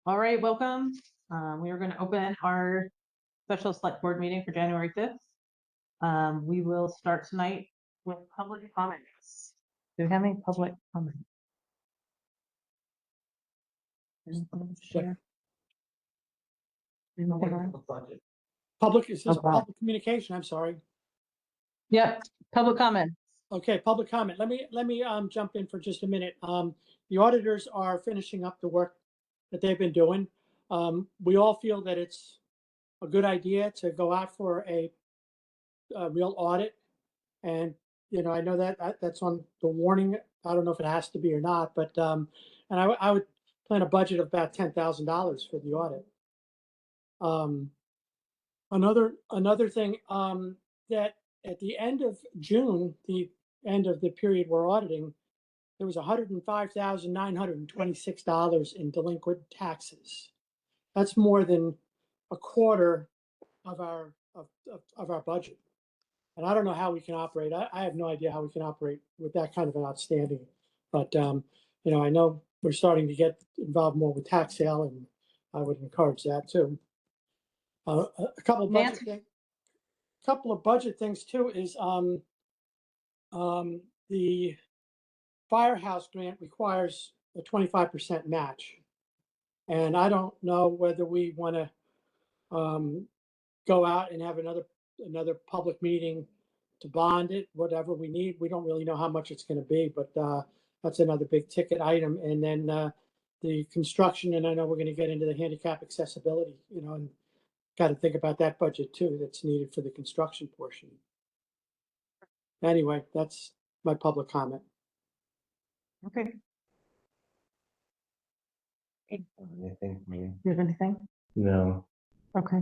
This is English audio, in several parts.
All right, welcome. We are going to open our special select board meeting for January 5th. We will start tonight with public comments. Do we have any public comments? Share. Public, it says Oh, wow. public communication, I'm sorry. Yep, public comment. Okay, public comment. Let me jump in for just a minute. The auditors are finishing up the work that they've been doing. We all feel that it's a good idea to go out for a real audit. And, you know, I know that's on the warning. I don't know if it has to be or not, but, and I would plan a budget of about $10,000 for the audit. Another thing, that at the end of June, the end of the period we're auditing, there was $105,926 in delinquent taxes. That's more than a quarter of our budget. And I don't know how we can operate. I have no idea how we can operate with that kind of an outstanding. But you know, I know we're starting to get involved more with tax sale, and I would encourage that too. A couple of budget things too is the firehouse grant requires a 25% match, and I don't know whether we want to go out and have another public meeting to bond it, whatever we need. We don't really know how much it's going to be, but that's another big ticket item. And then the construction, and I know we're going to get into the handicap accessibility, you know, and got to think about that budget too that's needed for the construction portion. Anyway, that's my public comment. Okay. Anything? Do you have anything? No. Okay.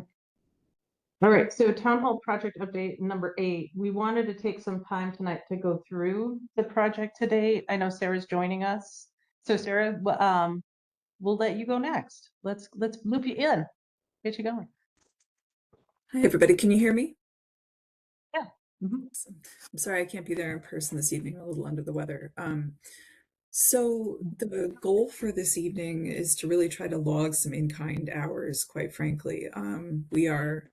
All right, so town hall project update number 8. We wanted to take some time tonight to go through the project today. I know Sarah's joining us. So Sarah, we'll let you go next. Let's loop you in. Get you going. Hi, everybody. Can you hear me? Yeah. Mm-hmm. Awesome. I'm sorry I can't be there in person this evening. I'm a little under the weather. So the goal for this evening is to really try to log some in-kind hours, quite frankly. We are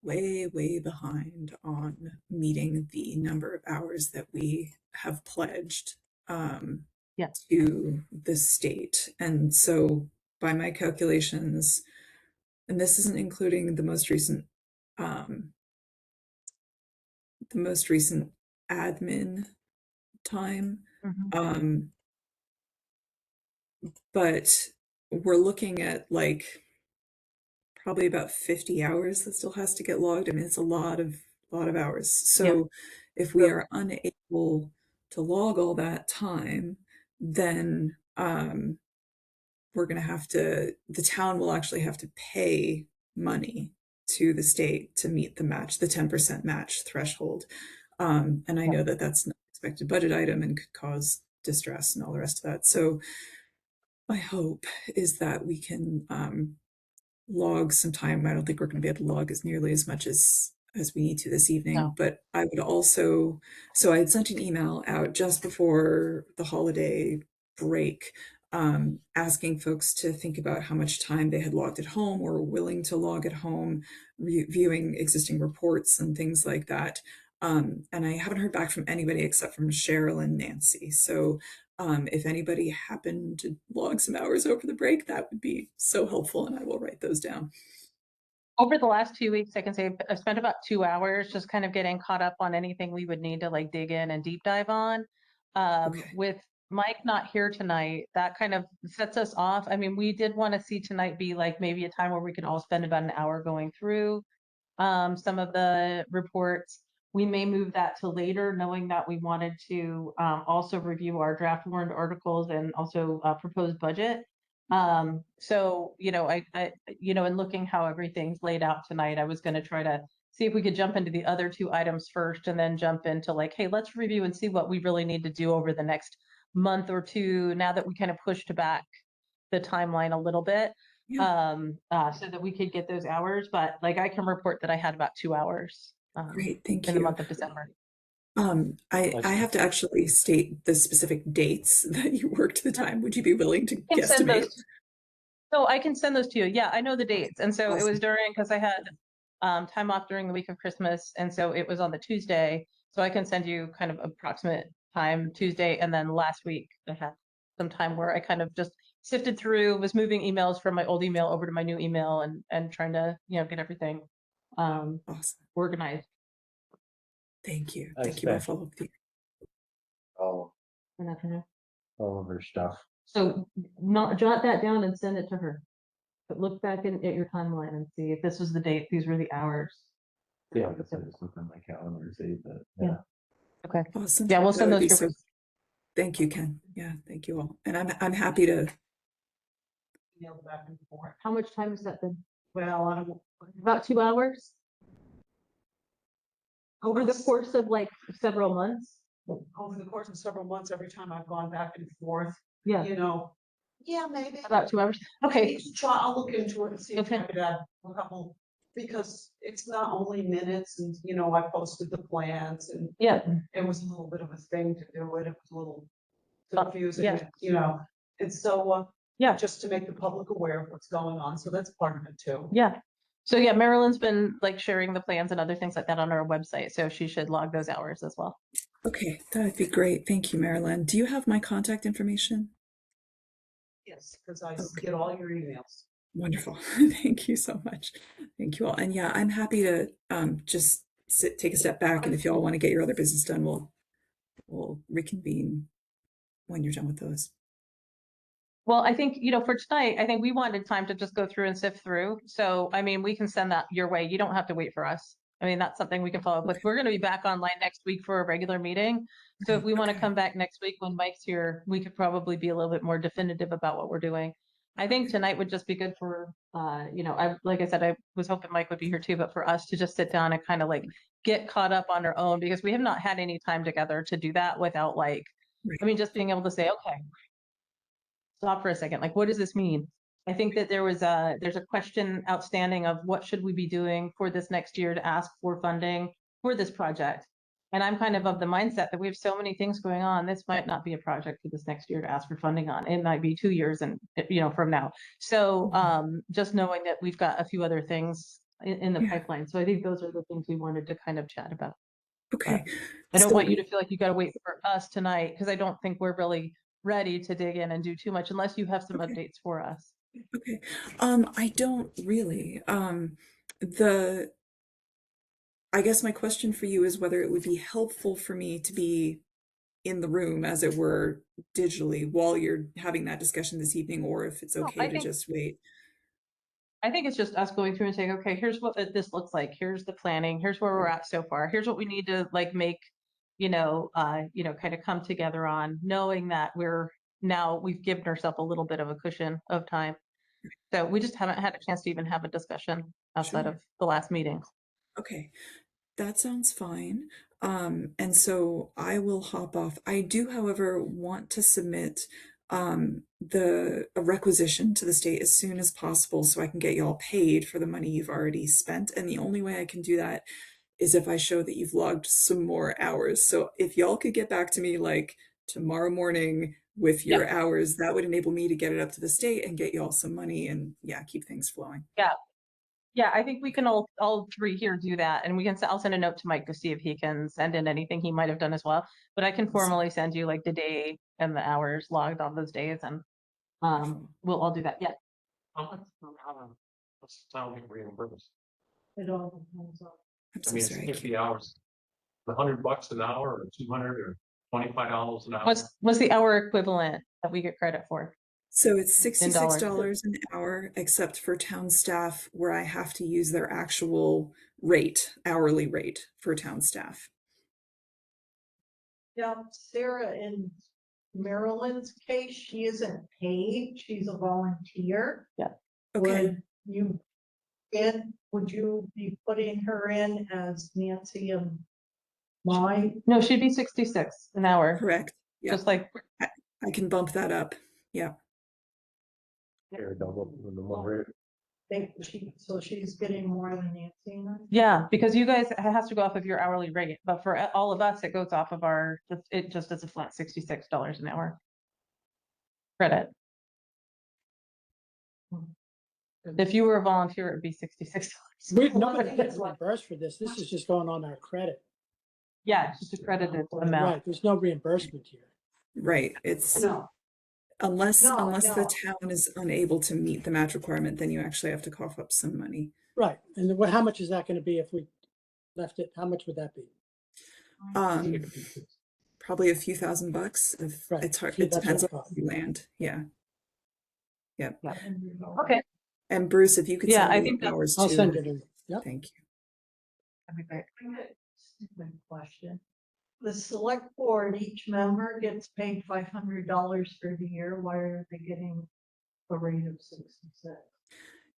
way behind on meeting the number of hours that we have pledged to the state. And so by my calculations, and this isn't including the most recent admin time. Mm-hmm. But we're looking at like probably about 50 hours that still has to get logged. I mean, it's a lot of hours. So if we are unable to log all that time, then we're going to have to, the town will actually have to pay money to the state to meet the match, the 10% match threshold. And I know that that's not an expected budget item and could cause distress and all the rest of that. So my hope is that we can log some time. I don't think we're going to be able to log as nearly as much as we need to this evening, but I would also, so I had sent an email out just before the holiday break, asking folks to think about how much time they had logged at home or were willing to log at home, reviewing existing reports and things like that. And I haven't heard back from anybody except from Cheryl and Nancy. So if anybody happened to log some hours over the break, that would be so helpful, and I will write those down. Over the last 2 weeks, I can say I've spent about 2 hours just kind of getting caught up on anything we would need to like dig in and deep dive on. With Mike not here tonight, that kind of sets us off. I mean, we did want to see tonight be like maybe a time where we could all spend about an hour going through some of the reports. We may move that to later, knowing that we wanted to also review our draft warrant articles and also proposed budget. So, you know, I in looking how everything's laid out tonight, I was going to try to see if we could jump into the other 2 items first and then jump into like, hey, let's review and see what we really need to do over the next month or two, now that we kind of pushed back the timeline a little bit. So that we could get those hours. But like, I can report that I had about 2 hours. Great, thank you. In the month of December. I have to actually state the specific dates that you worked the time. Would you be willing to guesstimate? So I can send those to you. Yeah, I know the dates. And so it was Awesome. during, because I had time off during the week of Christmas. And so it was on the Tuesday. So I can send you kind of approximate time Tuesday. And then last week I had some time where I kind of just sifted through, was moving emails from my old email over to my new email and trying to, get everything Awesome. organized. Thank you. I Thank you. I'll spent- follow up with you. all, in that kind of- all of her stuff. So not jot that down and send it to her. But look back at your timeline and see if this was the date, these were the hours. Yeah, I guess I just looked on my calendar and see that. Yeah. Okay. Awesome. Yeah, we'll That send would those be your so. way. Thank you, Ken. Yeah, thank you all. And I'm happy to. Email back and forth. How much time has that been? Well, I don't, about 2 hours. Over the course of like several months. Over the course of several months, every time I've gone back and forth, Yeah, you know, yeah, maybe. about 2 hours. Okay. I'll look into it and see if I Okay. could add a couple, because it's not only minutes and, you know, I posted the plans and Yeah. it was a little bit of a thing to do it. It was a little Oh, confusing, yeah. you know, and so, Yeah. just to make the public aware of what's going on. So that's part of it too. Yeah. So yeah, Marilyn's been like sharing the plans and other things like that on our website. So she should log those hours as well. Okay, that would be great. Thank you, Marilyn. Do you have my contact information? Yes, because I Okay. get all your emails. Wonderful. Thank you so much. Thank you all. And yeah, I'm happy to just take a step back. And if you all want to get your other business done, we'll reconvene when you're done with those. Well, I think, for tonight, I think we wanted time to just go through and sift through. So, I mean, we can send that your way. You don't have to wait for us. I mean, that's something we can follow up with. Okay. We're going to be back online next week for a regular meeting. So if we want to Okay. come back next week when Mike's here, we could probably be a little bit more definitive about what we're doing. I think tonight would just be good for, like I said, I was hoping Mike would be here too, but for us to just sit down and kind of like get caught up on our own, because we have not had any time together to do that without Right. just being able to say, okay, stop for a second. Like, what does this mean? I think that there's a question outstanding of what should we be doing for this next year to ask for funding for this project. And I'm kind of the mindset that we have so many things going on. This might not be a project for this next year to ask for funding on. It might be 2 years and, from now. So just knowing that we've got a few other things in the Yeah. pipeline. So I think those are the things we wanted to kind of chat about. Okay. I don't So- want you to feel like you got to wait for us tonight, because I don't think we're really ready to dig in and do too much unless you have some Okay. updates for us. Okay. I don't really. I guess my question for you is whether it would be helpful for me to be in the room, as it were, digitally while you're having that discussion this evening, or if it's No, okay to just wait. I think it's just us going through and saying, okay, here's what this looks like. Here's the planning. Here's where we're at so far. Here's what we need to make, kind of come together on, knowing that we've given ourselves a little bit of a cushion of time. So we just haven't had a chance to even have a discussion outside Sure. of the last meeting. Okay, that sounds fine. And so I will hop off. I do, however, want to submit a requisition to the state as soon as possible so I can get y'all paid for the money you've already spent. And the only way I can do that is if I show that you've logged some more hours. So if y'all could get back to me like tomorrow morning with your hours, that would enable me to get it up to the state and get y'all some money and keep things flowing. Yeah, I think we can all three here do that, and I'll send a note to Mike to see if he can send in anything he might have done as well. But I can formally send you like the day and the hours logged on those days, and we'll all do that. Yeah. What's the town get reimbursed? It all I'm I so mean, it's sorry. 50 hours. $100 an hour or 200 or $25 an hour. What's the hour equivalent that we get credit for? So it's In dollars. $66 an hour, except for town staff, where I have to use their actual rate, hourly rate for town staff. Yeah, Sarah, in Marilyn's case, she isn't paid, she's a volunteer. Okay. Would you be putting her in as Nancy and my? No, she'd be 66 an hour. Correct. Yeah. Just like, I can bump that up. Yeah. Here, double the one rate. So she's getting more than Nancy and I? yeah, because you guys, it has to go off of your hourly rate, but for all of us, it goes off of it just as a flat $66 an hour credit. If you were a volunteer, it'd be $66. Nobody gets reimbursed for this. This is just going on our credit. Yeah, it's just a credited amount. Right, there's no reimbursement here. Right. It's No, unless No, the no. town is unable to meet the match requirement, then you actually have to cough up some money. Right, and then how much is that gonna be if we left it? How much would that be? Probably a few $1,000s. If Right, it's hard, see, it that's what depends I on thought. where you land. Yeah. Yep. Okay, And Bruce, if you could Yeah, send I me think the that- hours I'll too. send it in. Yep. Thank you. that'd be great. Stupid question. The select board, each member gets paid $500 for the year. Why are they getting a rate of 66?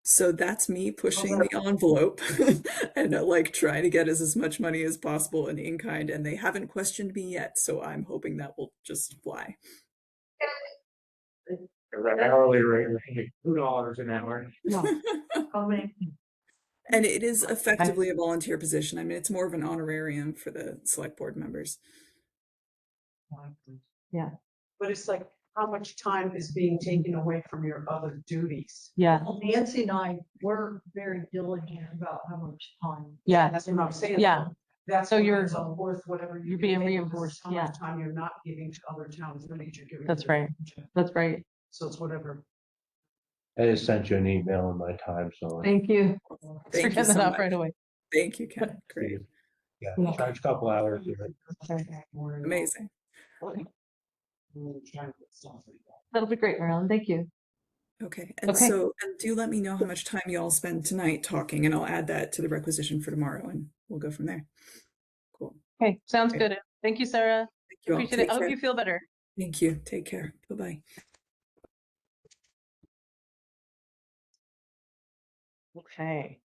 So that's me pushing the envelope and like trying to get us as much money as possible in kind, and they haven't questioned me yet, so I'm hoping that will just fly. The hourly rate, $2 an hour. I mean, And it is effectively a volunteer position. I mean, it's more of an honorarium for the select board members. but it's like, how much time is being taken away from your other duties? Yeah, Nancy and I were very diligent about how much time. yeah, That's what I'm saying. yeah. That's So what you're- ends up worth whatever you're get being paid, because reimbursed, How much time you're not giving to other towns, than you're giving. That's to right. them. That's right. So it's whatever. I just sent you an email in my time, so. Thank you. Thank you Getting so that off much. right away. Thank you, Ken. Great. Yeah, charge a couple hours. Amazing. That'll be great, Marilyn. Thank you. Okay. And Okay. so and do let me know how much time you all spend tonight talking, and I'll add that to the requisition for tomorrow, and we'll go from there. Cool. Okay, sounds Okay. good. Thank you, Sarah. Thank you all. Appreciate Take it. I hope care. you feel better. Thank you. Take care. Bye-bye. Okay.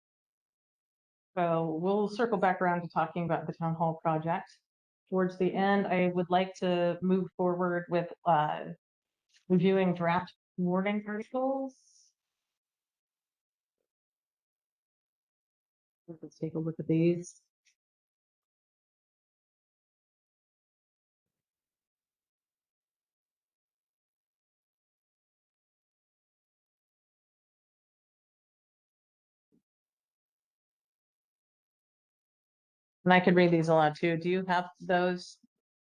So we'll circle back around to talking about the town hall project. Towards the end, I would like to move forward with reviewing draft warning articles. Let's take a look at these. And I could read these aloud too. Do you have those,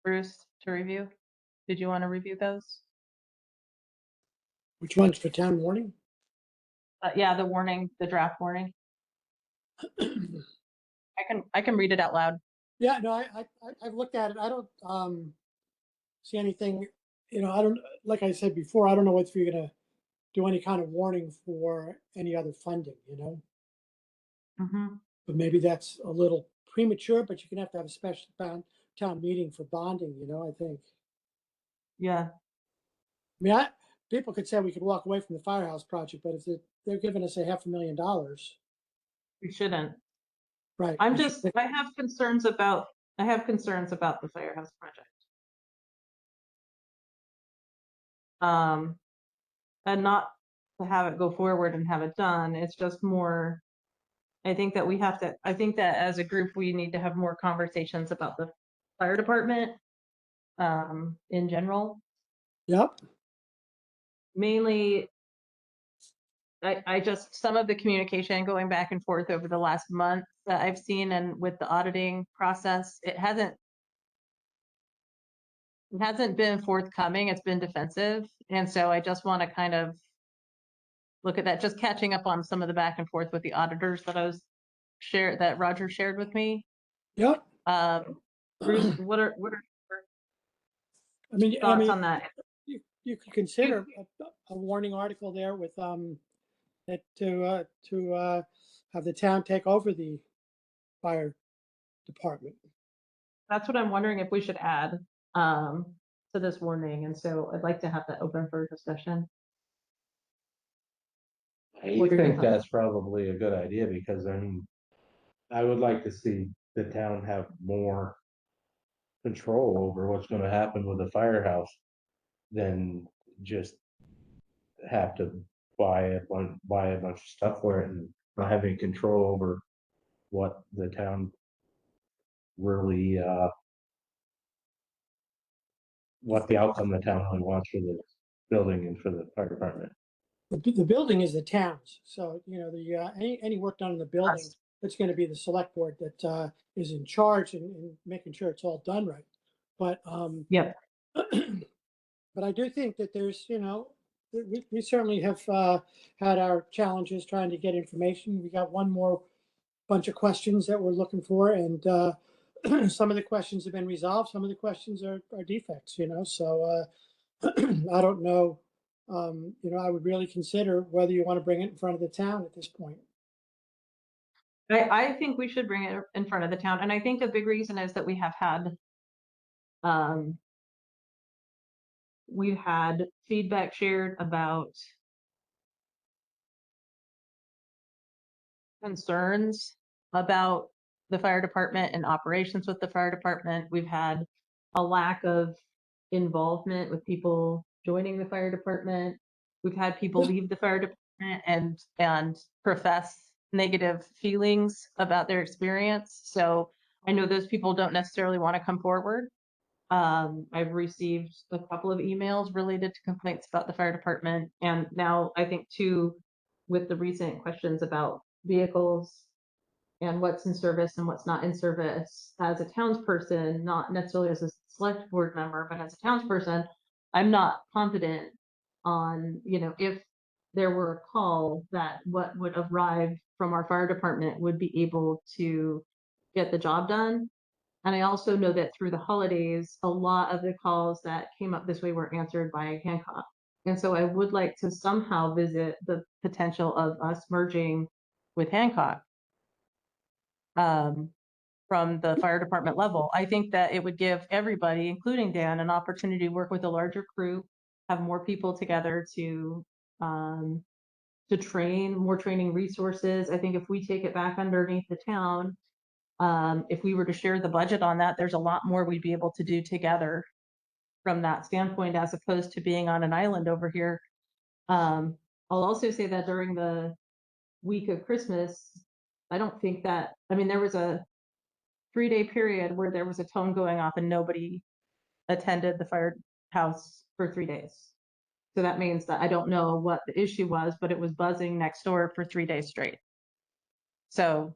Bruce, to review? Did you want to review those? Which one's for town warning? Yeah, the warning, the draft warning. I can read it out loud. Yeah, no, I've looked at it. I don't see anything, I don't, like I said before, I don't know if you're gonna do any kind of warning for any other funding, Mhm. but maybe that's a little premature, but you're gonna have to have a special town meeting for bonding, I think. Yeah, I mean, people could say we could walk away from the firehouse project, but if they're giving us $500,000, we shouldn't. right? I'm we just, should- I have concerns about the firehouse project. And not to have it go forward and have it done. It's just more, I think that as a group, we need to have more conversations about the fire department, in general. Yep, Mainly, I just, some of the communication going back and forth over the last month that I've seen and with the auditing process, it hasn't been forthcoming. It's been defensive. And so I just want to kind of look at that, just catching up on some of the back and forth with the auditors that Roger shared with me. yep. Bruce, what are I mean, thoughts on that? you could consider a warning article there with, that to have the town take over the fire department. That's what I'm wondering if we should add to this warning. And so I'd like to have that open for discussion. I What are your think thoughts? that's probably a good idea, because I would like to see the town have more control over what's gonna happen with the firehouse than just have to buy a bunch of stuff for it and not having control over what the town really, what the outcome the town really wants for the building and for the fire department. The building is the town's, so, you know, any work done in the building, Us. it's gonna be the select board that is in charge and making sure it's all done right. But, Yep. but I do think that there's, you know, we certainly have had our challenges trying to get information. We got one more bunch of questions that we're looking for, and some of the questions have been resolved. Some of the questions are defects, you know. So I don't know. You know, I would really consider whether you want to bring it in front of the town at this point. I think we should bring it in front of the town, and I think a big reason is that um, we've had feedback shared about concerns about the fire department and operations with the fire department. We've had a lack of involvement with people joining the fire department. We've had people leave the fire department and profess negative feelings about their experience. So I know those people don't necessarily want to come forward. I've received a couple of emails related to complaints about the fire department, and now I think too, with the recent questions about vehicles and what's in service and what's not in service, as a townsperson, not necessarily as a select board member, but as a townsperson, I'm not confident on, you know, if there were a call, that what would arrive from our fire department would be able to get the job done. And I also know that through the holidays, a lot of the calls that came up this way were answered by Hancock. And so I would like to somehow visit the potential of us merging with Hancock from the fire department level. I think that it would give everybody, including Dan, an opportunity to work with a larger crew, have more people together to train, more training resources. I think if we take it back underneath the town, if we were to share the budget on that, there's a lot more we'd be able to do together from that standpoint, as opposed to being on an island over here. I'll also say that during the week of Christmas, I don't think that, I mean, there was a 3-day period where there was a tone going off and nobody attended the firehouse for 3 days. So that means that I don't know what the issue was, but it was buzzing next door for 3 days straight. So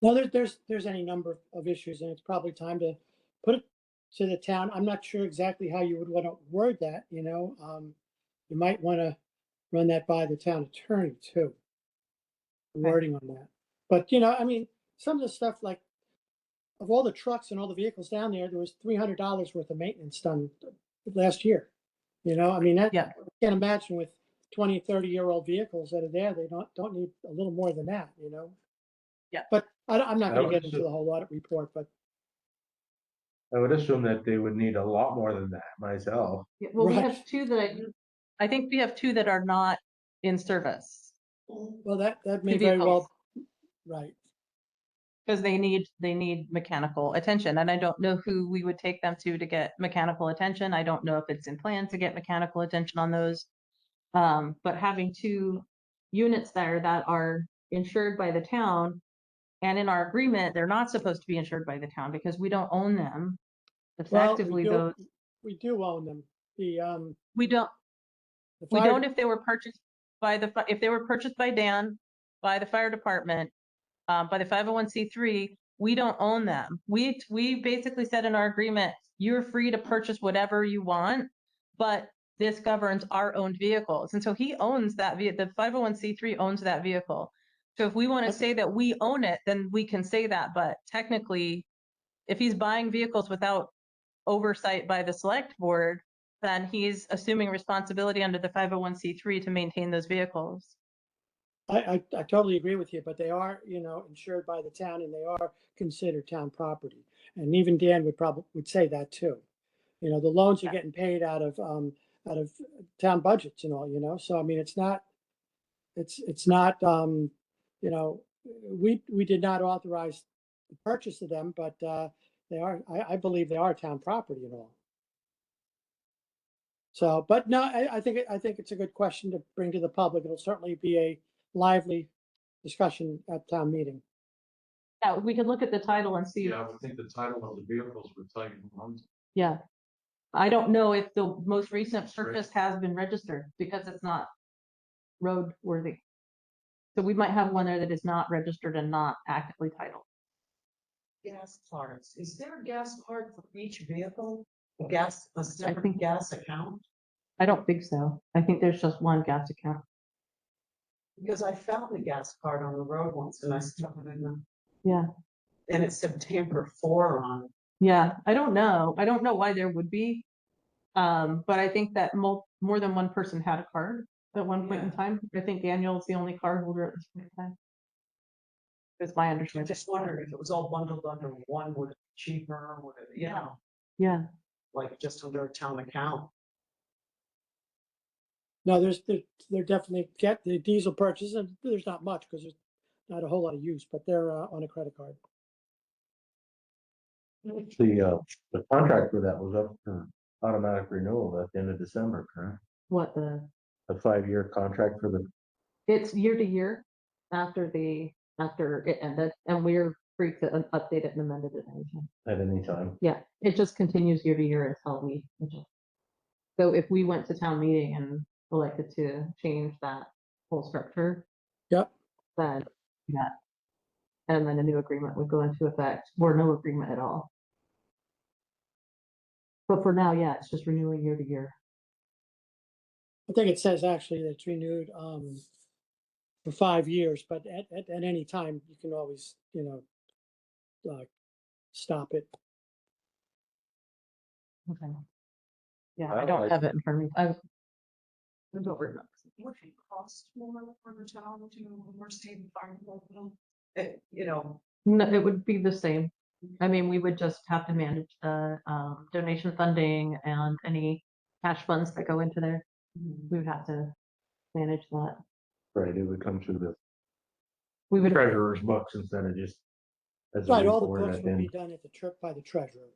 Well, there's any number of issues, and it's probably time to put it to the town. I'm not sure exactly how you would want to word that. You know, you might want to run that by the town attorney too, wording on that. But you know, I mean, some of the stuff like of all the trucks and all the vehicles down there, there was $300 worth of maintenance done last year. You know, I mean, that yeah, I can't imagine with 20, 30-year-old vehicles that are there, they don't need a little more than that, you know? Yeah. But I'm not I going would to get into assume- the whole audit report, but I would assume that they would need a lot more than that myself. yeah, well, we Right. have two that I think we have two that are not in service. well, that may Two very vehicles. well, right. Because they need mechanical attention, and I don't know who we would take them to get mechanical attention. I don't know if it's in plan to get mechanical attention on those. But having two units there that are insured by the town, and in our agreement, they're not supposed to be insured by the town because we don't own them. Well, Effectively, though, we do own them. we don't The we fire, don't if they were purchased by if they were purchased by Dan, by the fire department, by the 501c3, we don't own them. We basically said in our agreement, you're free to purchase whatever you want, but this governs our owned vehicles. And so he owns that the 501c3 owns that vehicle. So if we want to say that we own it, then we can say that. But technically, if he's buying vehicles without oversight by the select board, then he's assuming responsibility under the 501c3 to maintain those vehicles. I totally agree with you, but they are, you know, insured by the town and they are considered town property. And even Dan would say that too. You know, the loans are Yeah. getting paid out of town budgets and all, you know. So I mean, it's not, you know, we did not authorize the purchase of them, but they are, I believe they are town property and all. So, but no, I think it's a good question to bring to the public. It'll certainly be a lively discussion at town meeting. Yeah, we could look at the title and see. Yeah, I would think the title of the vehicles would tell you who owns it. Yeah. I don't know if the most recent That's right. purchase has been registered because it's not roadworthy. So we might have one there that is not registered and not actively titled. Gas cards, is there a gas card for each vehicle? A separate think- gas account? I don't think so. I think there's just one gas account. Because I found the gas card on the road once and I stuck it in the, Yeah. and it said Tamper 4 on it. Yeah, I don't know. I don't know why there would be. But I think that more than one person had a card at one point in Yeah. time. I think Daniel's the only card holder at this point in time. It's my I understanding. just wondered if it was all bundled under one, would it be cheaper, would it, you know, Yeah. like just under a town account? No, they're definitely get the diesel purchase, and there's not much because there's not a whole lot of use, but they're on a credit card. The contract for that was up for automatic renewal at the end of December, correct? What the, A 5-year contract for the, it's year to year after it ended, and we're free to update it and amend it at any time. at any time. Yeah, it just continues year to year until we adjust. So if we went to town meeting and elected to change that whole structure, Yep. then, yeah. And then a new agreement would go into effect, or no agreement at all. But for now, yeah, it's just renewing year to year. I think it says actually that it's renewed for 5 years, but at any time you can always, stop it. Okay. Yeah, I I don't like- have it in front of me. I don't remember. Would it cost more for the town to receive the fire department? You know, No, it would be the same. I mean, we would just have to manage the donation funding and any cash funds that go into there. We would have to manage that. Right, it would come through the We would, treasurer's books instead of just. as a Right, all the report books at would the be end. done at the by the treasurer.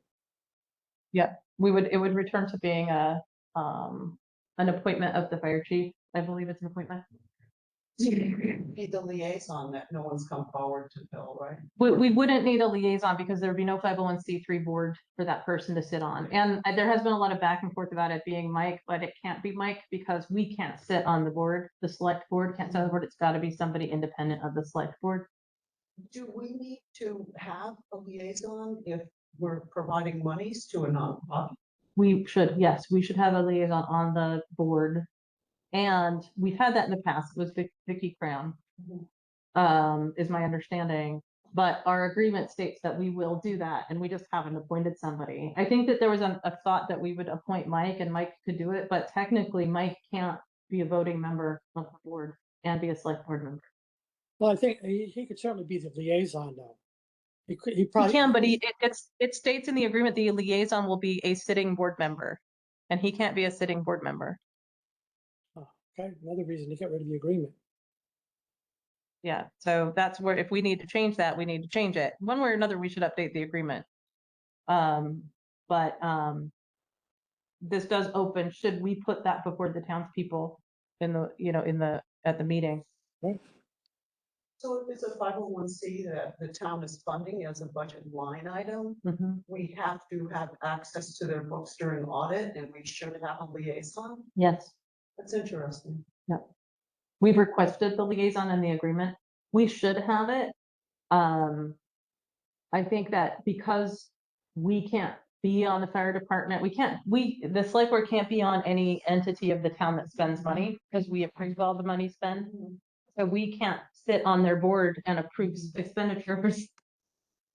it would return to being an appointment of the fire chief. I believe it's an appointment. be the liaison that no one's come forward to fill, right? We wouldn't need a liaison because there'd be no 501c3 board for that person to sit on. And there has been a lot of back and forth about it being Mike, but it can't be Mike because we can't sit on the board. The select board can't sit on the board. It's got to be somebody independent of the select board. Do we need to have a liaison if we're providing monies to a nonprofit? We should, yes, we should have a liaison on the board. And we've had that in the past. It was Vicky Cram, is my understanding. But our agreement states that we will do that, and we just haven't appointed somebody. I think that there was a thought that we would appoint Mike and Mike could do it, but technically Mike can't be a voting member of the board and be a select board member. Well, I think he could certainly be the liaison though. He He probably can, but it states in the agreement the liaison will be a sitting board member, and he can't be a sitting board member. Oh, okay, another reason to get rid of the agreement. Yeah, so that's where, if we need to change that, we need to change it. One way or another, we should update the agreement. But this does open, should we put that before the townspeople in the, at the meeting? So if it's a 501c that the town is funding as a budget line item, Mhm. we have to have access to their books during audit and we should have a liaison? Yes, That's interesting. we've requested the liaison in the agreement. We should have it. I think that because we can't be on the fire department, the select board can't be on any entity of the town that spends money because we approve all the money spent. So we can't sit on their board and approve expenditures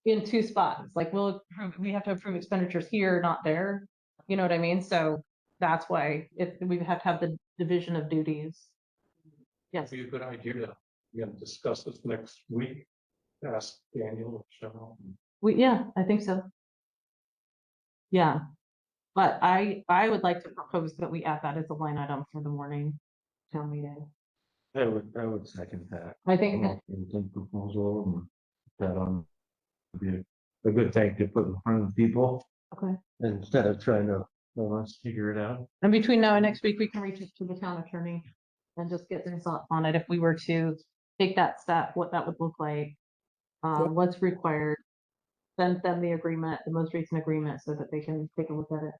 in two spots. Like we have to approve expenditures here, not there. You know what I mean? So that's why we have to have the division of duties. Yes, Be a good idea to, again, discuss this next week. Ask Daniel, Cheryl. yeah, I think so. Yeah, but I would like to propose that we add that as a line item for the morning town meeting. I would second that. I I'm think, not gonna take proposal and that on would be a good thing to put in front of people okay. instead of trying to, well, let's figure it out. And between now and next week, we can reach out to the town attorney and just get their thoughts on it. If we were to take that step, what that would look like, what's required, send them the agreement, the most recent agreement, so that they can take a look at it.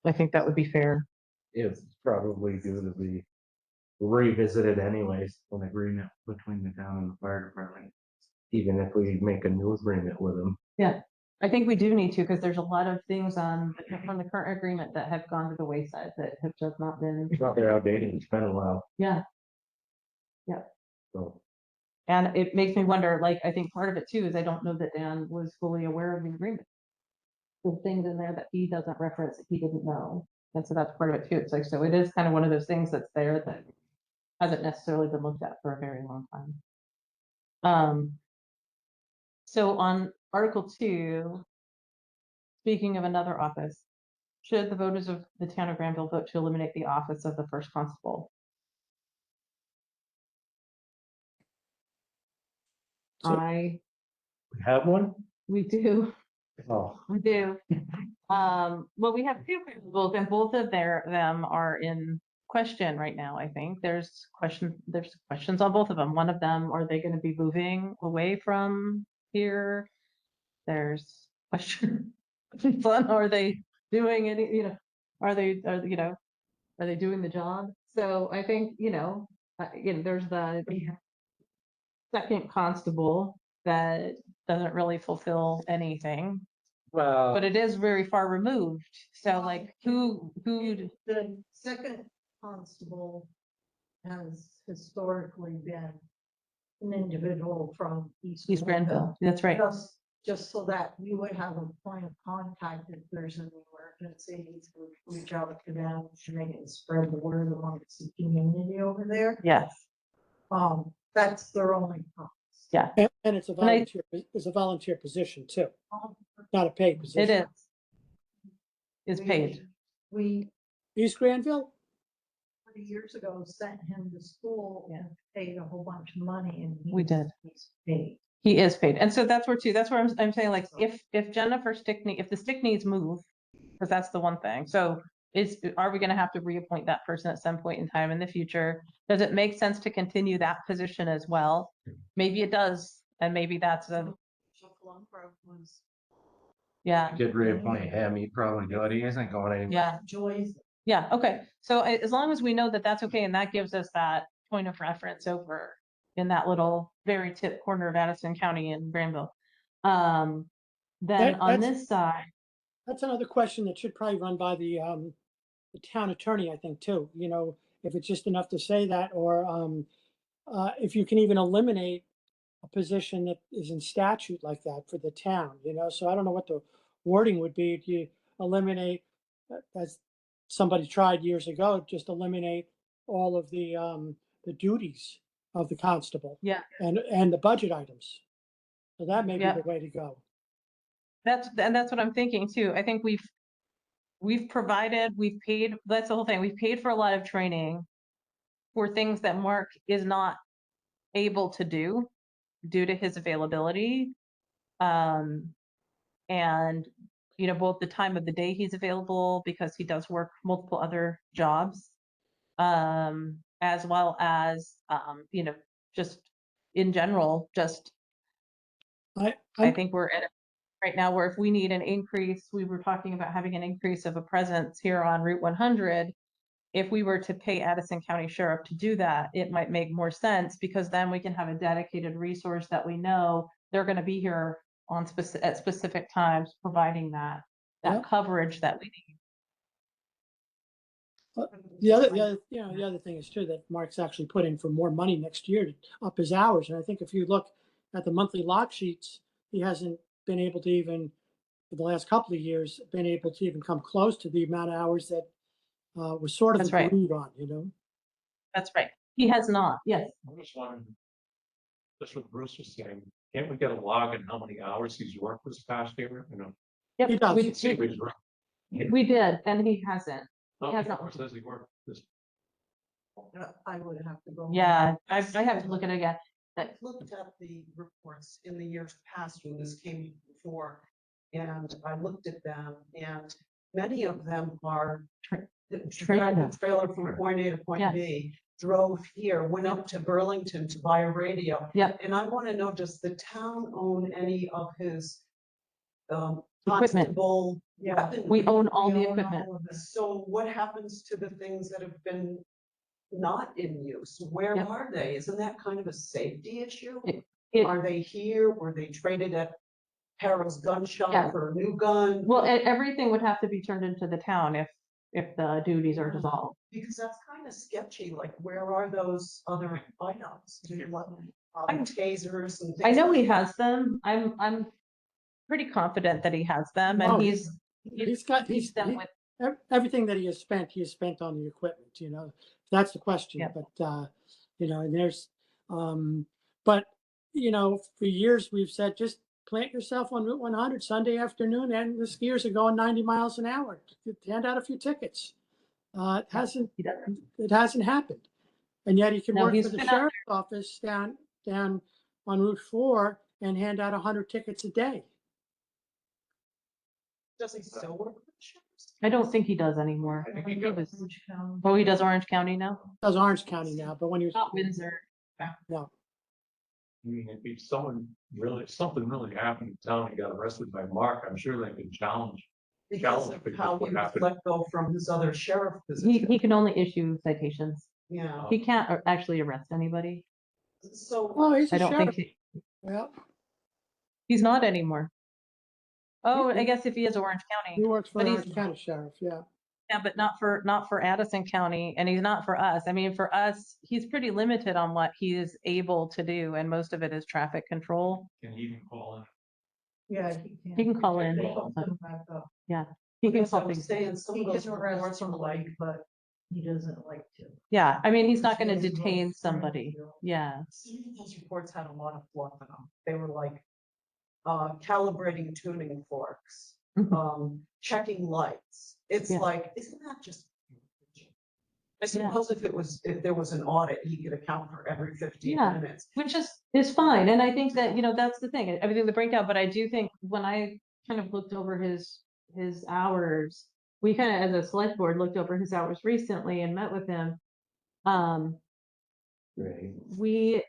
I think that would be fair. it's probably due to be revisited anyways, an agreement between the town and the fire department. Even if we make a new agreement with them. Yeah, I think we do need to, because there's a lot of things on, from the current agreement that have gone to the wayside that have just not been, They're outdated, it's been a while, yeah. so. And it makes me wonder, like, I think part of it too is I don't know that Dan was fully aware of the agreement. There's things in there that he doesn't reference that he didn't know. And so that's part of it too. It's like, so it is kind of one of those things that's there that hasn't necessarily been looked at for a very long time. So on Article 2, speaking of another office, should the voters of the town of Granville vote to eliminate the office of the first constable? So- We have one? We do. Oh, We do. Well, we have two principals and both of them are in question right now, I think. There's questions on both of them. One of them, are they gonna be moving away from here? There's questions on, are they doing any, are they doing the job? So I think, there's the second constable that doesn't really fulfill anything. well, But it is very far removed, so like, who, The second constable has historically been an individual from East Granville, that's right, Just so that we would have a point of contact if there's an emergency, to reach out to them, to make it spread the word amongst the community over there. yes, That's their only promise. yeah, And it's a volunteer position too, not a paid it position. is. Is paid, We, East Granville? 40 years ago, sent him to school and paid a whole bunch of money and We did. he's paid. he is paid, and so that's where I'm saying, like, if Jennifer Stickney, if the Stickneys move, because that's the one thing, so are we gonna have to reappoint that person at some point in time in the future? Does it make sense to continue that position as well? Maybe it does, and maybe that's yeah, could reappoint him, he'd probably do it, he isn't going anywhere. yeah. Joy's. Yeah, okay, so as long as we know that that's okay, and that gives us that point of reference over in that little very tip corner of Addison County in Granville. Then on That's- this side, That's another question that should probably run by the town attorney, I think, too. If it's just enough to say that, or if you can even eliminate a position that is in statute like that for the town, So I don't know what the wording would be. Do you eliminate, as somebody tried years ago, just eliminate all of the duties of the constable? Yeah. And the budget items. So that may be Yeah. the way to go. that's what I'm thinking too. I think we've paid, that's the whole thing. We've paid for a lot of training for things that Mark is not able to do due to his availability. And both the time of the day he's available, because he does work multiple other jobs, as well as, just in general, I I'm- think we're at right now where if we need an increase, we were talking about having an increase of a presence here on Route 100. If we were to pay Addison County Sheriff to do that, it might make more sense, because then we can have a dedicated resource that we know they're going to be here on at specific times, providing that Yeah. coverage that we need. The other thing is too, that Mark's actually put in for more money next year to up his hours. And I think if you look at the monthly log sheets, he hasn't been able to even, for the last couple of years, been able to even come close to the amount of hours that was sort of That's right. agreed on, That's right. He has not, yes. I was wondering, that's what Bruce was saying, can't we get a log on how many hours he's worked this past year? Yep, He does. See if he's right. we did, and he hasn't. Oh, has not. or says he worked this. I would have to go. Yeah, I have to look at it again. I looked at the reports in the years past when this came before, and I looked at them, and many of them are trailer from point A to Yeah. point B, drove here, went up to Burlington to buy a radio. Yep. And I want to know, does the town own any of his Equipment. constable Yeah. We own all the We own equipment. all of it. So what happens to the things that have been not in use? Where Yep. are they? Isn't that kind of a safety issue? It- Are they here? Were they traded at Harold's gun Yeah. shop for a new gun? Well, everything would have to be turned into the town if the duties are dissolved. Because that's kind of sketchy, like where are those other items? Do you want tasers and things? I know he has them. I'm pretty confident that he has them, and Oh, he's He's got, keeps them with. everything that he has spent on the equipment, you know, that's the question, Yeah. but, you know, and there's, but, you know, for years we've said, just plant yourself on Route 100 Sunday afternoon and the skiers are going 90 miles an hour. Hand out a few tickets. It hasn't happened. And yet he can No, work he's for the been out sheriff's office down on Route 4 and hand out 100 tickets a day. Does he still work with the sheriff's? I don't think he does anymore. I think he He does. was- Orange County. Oh, he does Orange County now? Does Orange County now, but when he was, Not Windsor. no. I mean, if something really happened in town and got arrested by Mark, I'm sure they could challenge. Because of how he was let go from his other sheriff He position. can only issue citations. Yeah, He can't actually arrest anybody. so Oh, he's I a don't sheriff. think Well, he's not anymore. Oh, He- I guess if he is Orange he County. works for But he's- Orange County Sheriff, yeah. Yeah, but not for Addison County, and he's not for us. I mean, for us, he's pretty limited on what he is able to do, and most of it is traffic control. Can he even call in? Yeah, he can. He can call in. He'll come back up. Yeah, he can because I call was things. saying some He of those can reports arrest were like, somebody, but he doesn't like to. Yeah, I mean, he's not gonna He doesn't go detain for somebody. anything. Yeah, some of those reports had a lot of fluff in them. They were like, calibrating tuning forks, Mhm. checking lights. It's Yeah. like, isn't that just? I suppose if there was an audit, he could account for every 15 Yeah. minutes. which is fine, and I think that, that's the thing, everything, the breakdown, but I do think when I kind of looked over his hours, we kind of, as a select board, looked over his hours recently and met with him. Great.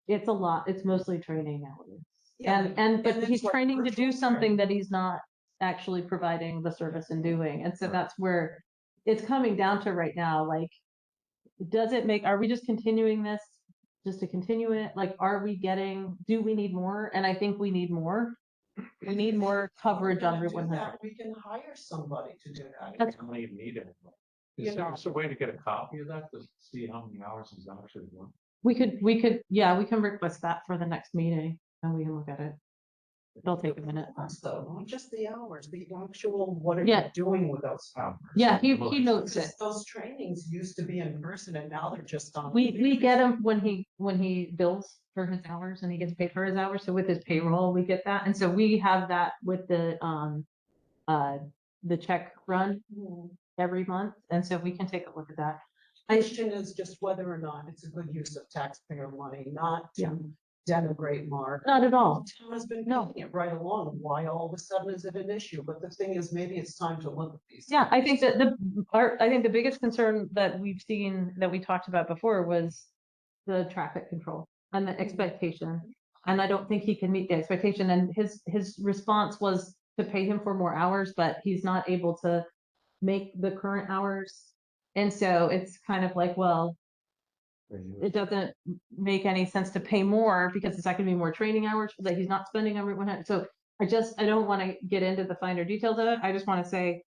It's a lot, it's mostly training hours. Yeah, But it's he's like training to do virtual something training. that he's not actually providing the service and doing, and so that's where it's coming down to right now, like, are we just continuing this just to continue it? Like, do we need more? And I think we need more. We need more coverage on Route Do 100. that, we can hire somebody to do that. That's- I don't even need it. You Is there know. a way to get a copy of that to see how many hours he's actually worked? We can request that for the next meeting and we can look at it. It'll take a minute. So, not just the hours, the actual, what are Yeah. you doing with those hours? Yeah, he notes it. Because those trainings used to be in person and now they're just on. We get him when he bills for his hours and he gets paid for his hours. So with his payroll, we get that. And so we have that with the check run every month. And so we can take a look at that. Question is just whether or not it's a good use of taxpayer money, not Yeah. to denigrate Mark. Not at all. The town has been No. paying it right along. Why all of a sudden is it an issue? But the thing is, maybe it's time to look at these. Yeah, I think things. that I think the biggest concern that we've seen that we talked about before was the traffic control and the expectation. And I don't think he can meet the expectation. And his response was to pay him for more hours, but he's not able to make the current hours. And so it's kind of like, well, it doesn't make any sense to pay more because it's not gonna be more training hours that he's not spending on Route 100. So I don't want to get into the finer details of it. I just want to say,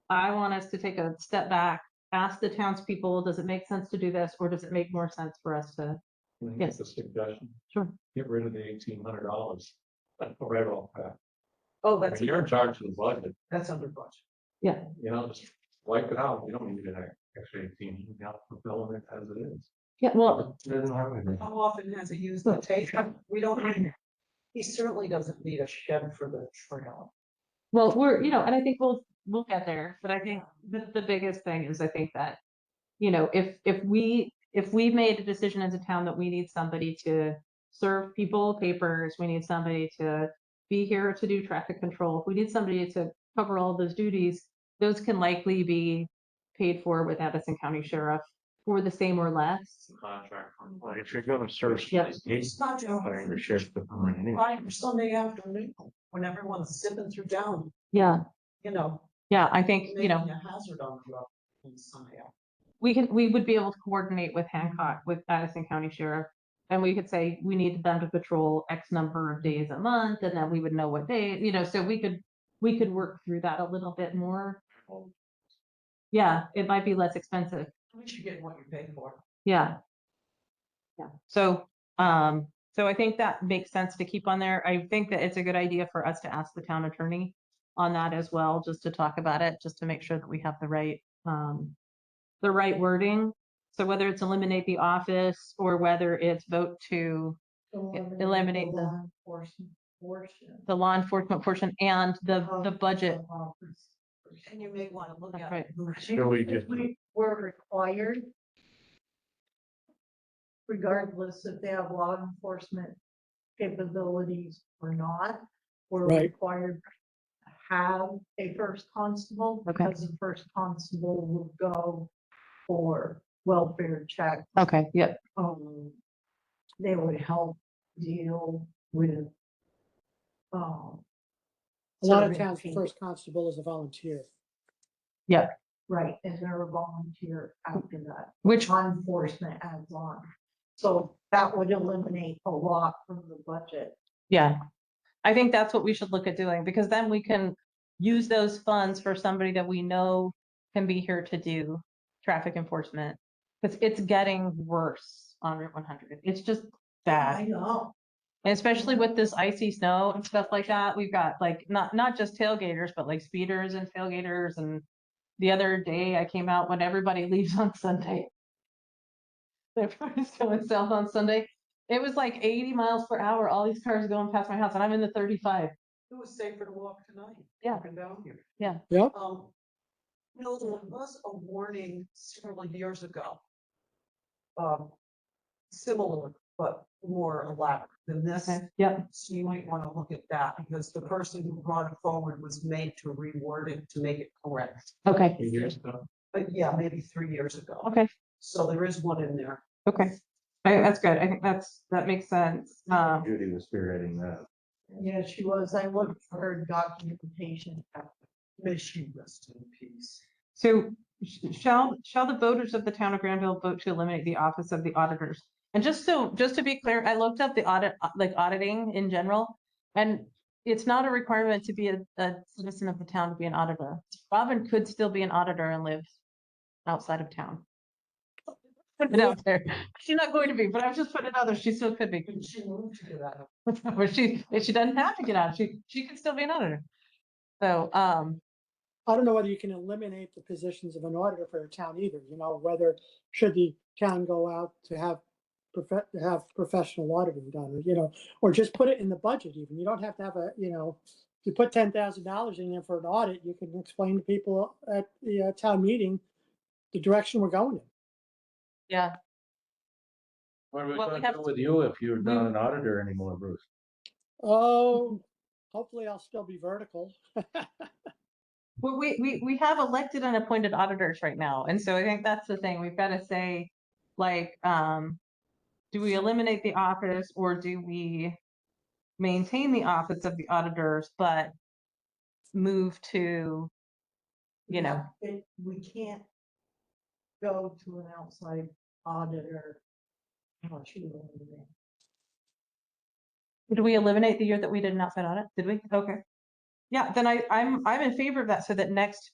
I want us to take a step back, ask the townspeople, does it make sense to do this, or does it make more sense for us to? Can I Yes. get a suggestion? Sure. Get rid of the $1,800. Right off that. Oh, I that's, mean, you're in charge of the budget, that's under budget. just wipe it out. You don't need an extra 18, you can fulfill it as it is. Yeah, well, How often has he used the taser? We don't, he certainly doesn't need a shed for the trail. we're, and I think we'll get there, but I think the biggest thing is I think that, if we made a decision as a town that we need somebody to serve people papers, we need somebody to be here to do traffic control, if we need somebody to cover all those duties, those can likely be paid for with Addison County Sheriff for the same or less. Contract. Well, if you're gonna search. Yep. It's not just The sheriff's department anyway. Friday or Sunday afternoon, when everyone's zipping through town, Yeah, you know, Yeah, I think, you know, Making a hazard on the road in some area. we would be able to coordinate with Hancock, with Addison County Sheriff. And we could say, we need them to patrol X number of days a month, and then we would know what day, you know, so we could work through that a little bit more. Yeah, it might be less expensive. We should get what you pay for. Yeah. Yeah, so I think that makes sense to keep on there. I think that it's a good idea for us to ask the town attorney on that as well, just to talk about it, just to make sure that we have the right wording. So whether it's eliminate the office or whether it's vote to eliminate the law enforcement portion. the law enforcement portion and the budget. of office. And you may want to look That's at. right. Shall we If just, we were required, regardless if they have law enforcement capabilities or not, we're Right. required to have a first constable, Okay. because the first constable will go for welfare check. Okay, yeah, They would help deal with, A lot of serving towns, the people. first constable is a volunteer. yeah, Right, and they're a volunteer after that. which, Law enforcement adds on. So that would eliminate a lot from the budget. yeah. I think that's what we should look at doing, because then we can use those funds for somebody that we know can be here to do traffic enforcement. Because it's getting worse on Route 100. It's just I bad. know. And especially with this icy snow and stuff like that, we've got like not just tailgaters, but like speeders and tailgaters. And the other day I came out when everybody leaves on Sunday. Everybody's going south on Sunday. It was like 80 miles per hour. All these cars going past my house, and I'm in the 35. It was safer to walk tonight. Yeah. Walking down here. Yeah. Yep. No, there was a warning several years ago. Similar, but more elaborate than this. Okay. Yep. So you might want to look at that, because the person who brought it forward was made to reword it to make it correct. Okay. years ago? But yeah, maybe 3 years ago. Okay. So there is one in there. Okay. That's good. I think that makes sense. Judy was spearheading that. Yeah, she was. I looked for her documentation. May she rest in peace. So shall the voters of the town of Granville vote to eliminate the office of the auditors? And just to be clear, I looked up the audit, like auditing in general, and it's not a requirement to be a citizen of the town to be an auditor. Robin could still be an auditor and live outside of town. Put it out there. She's not going to be, but I was just putting it out there. She still could be. And she moved to get out of. But she doesn't have to get out. She can still be an auditor. So, I don't know whether you can eliminate the positions of an auditor for a town either, you know, whether should the town go out to have professional auditing done, or, you know, or just put it in the budget even. You don't have to have if you put $10,000 in there for an audit, you can explain to people at the town meeting the direction we're going in. yeah. What are we Well, we gonna have do to- with you if you're not an auditor anymore, Bruce? Oh, hopefully I'll still be vertical. Well, we have elected and appointed auditors right now, and so I think that's the thing. We've got to say, like, do we eliminate the office or do we maintain the office of the auditors, but move to, you know, We can't go to an outside auditor. Oh, she will be there. did we eliminate the year that we did an outside audit? Did we? Okay. Yeah, then I'm in favor of that, so that next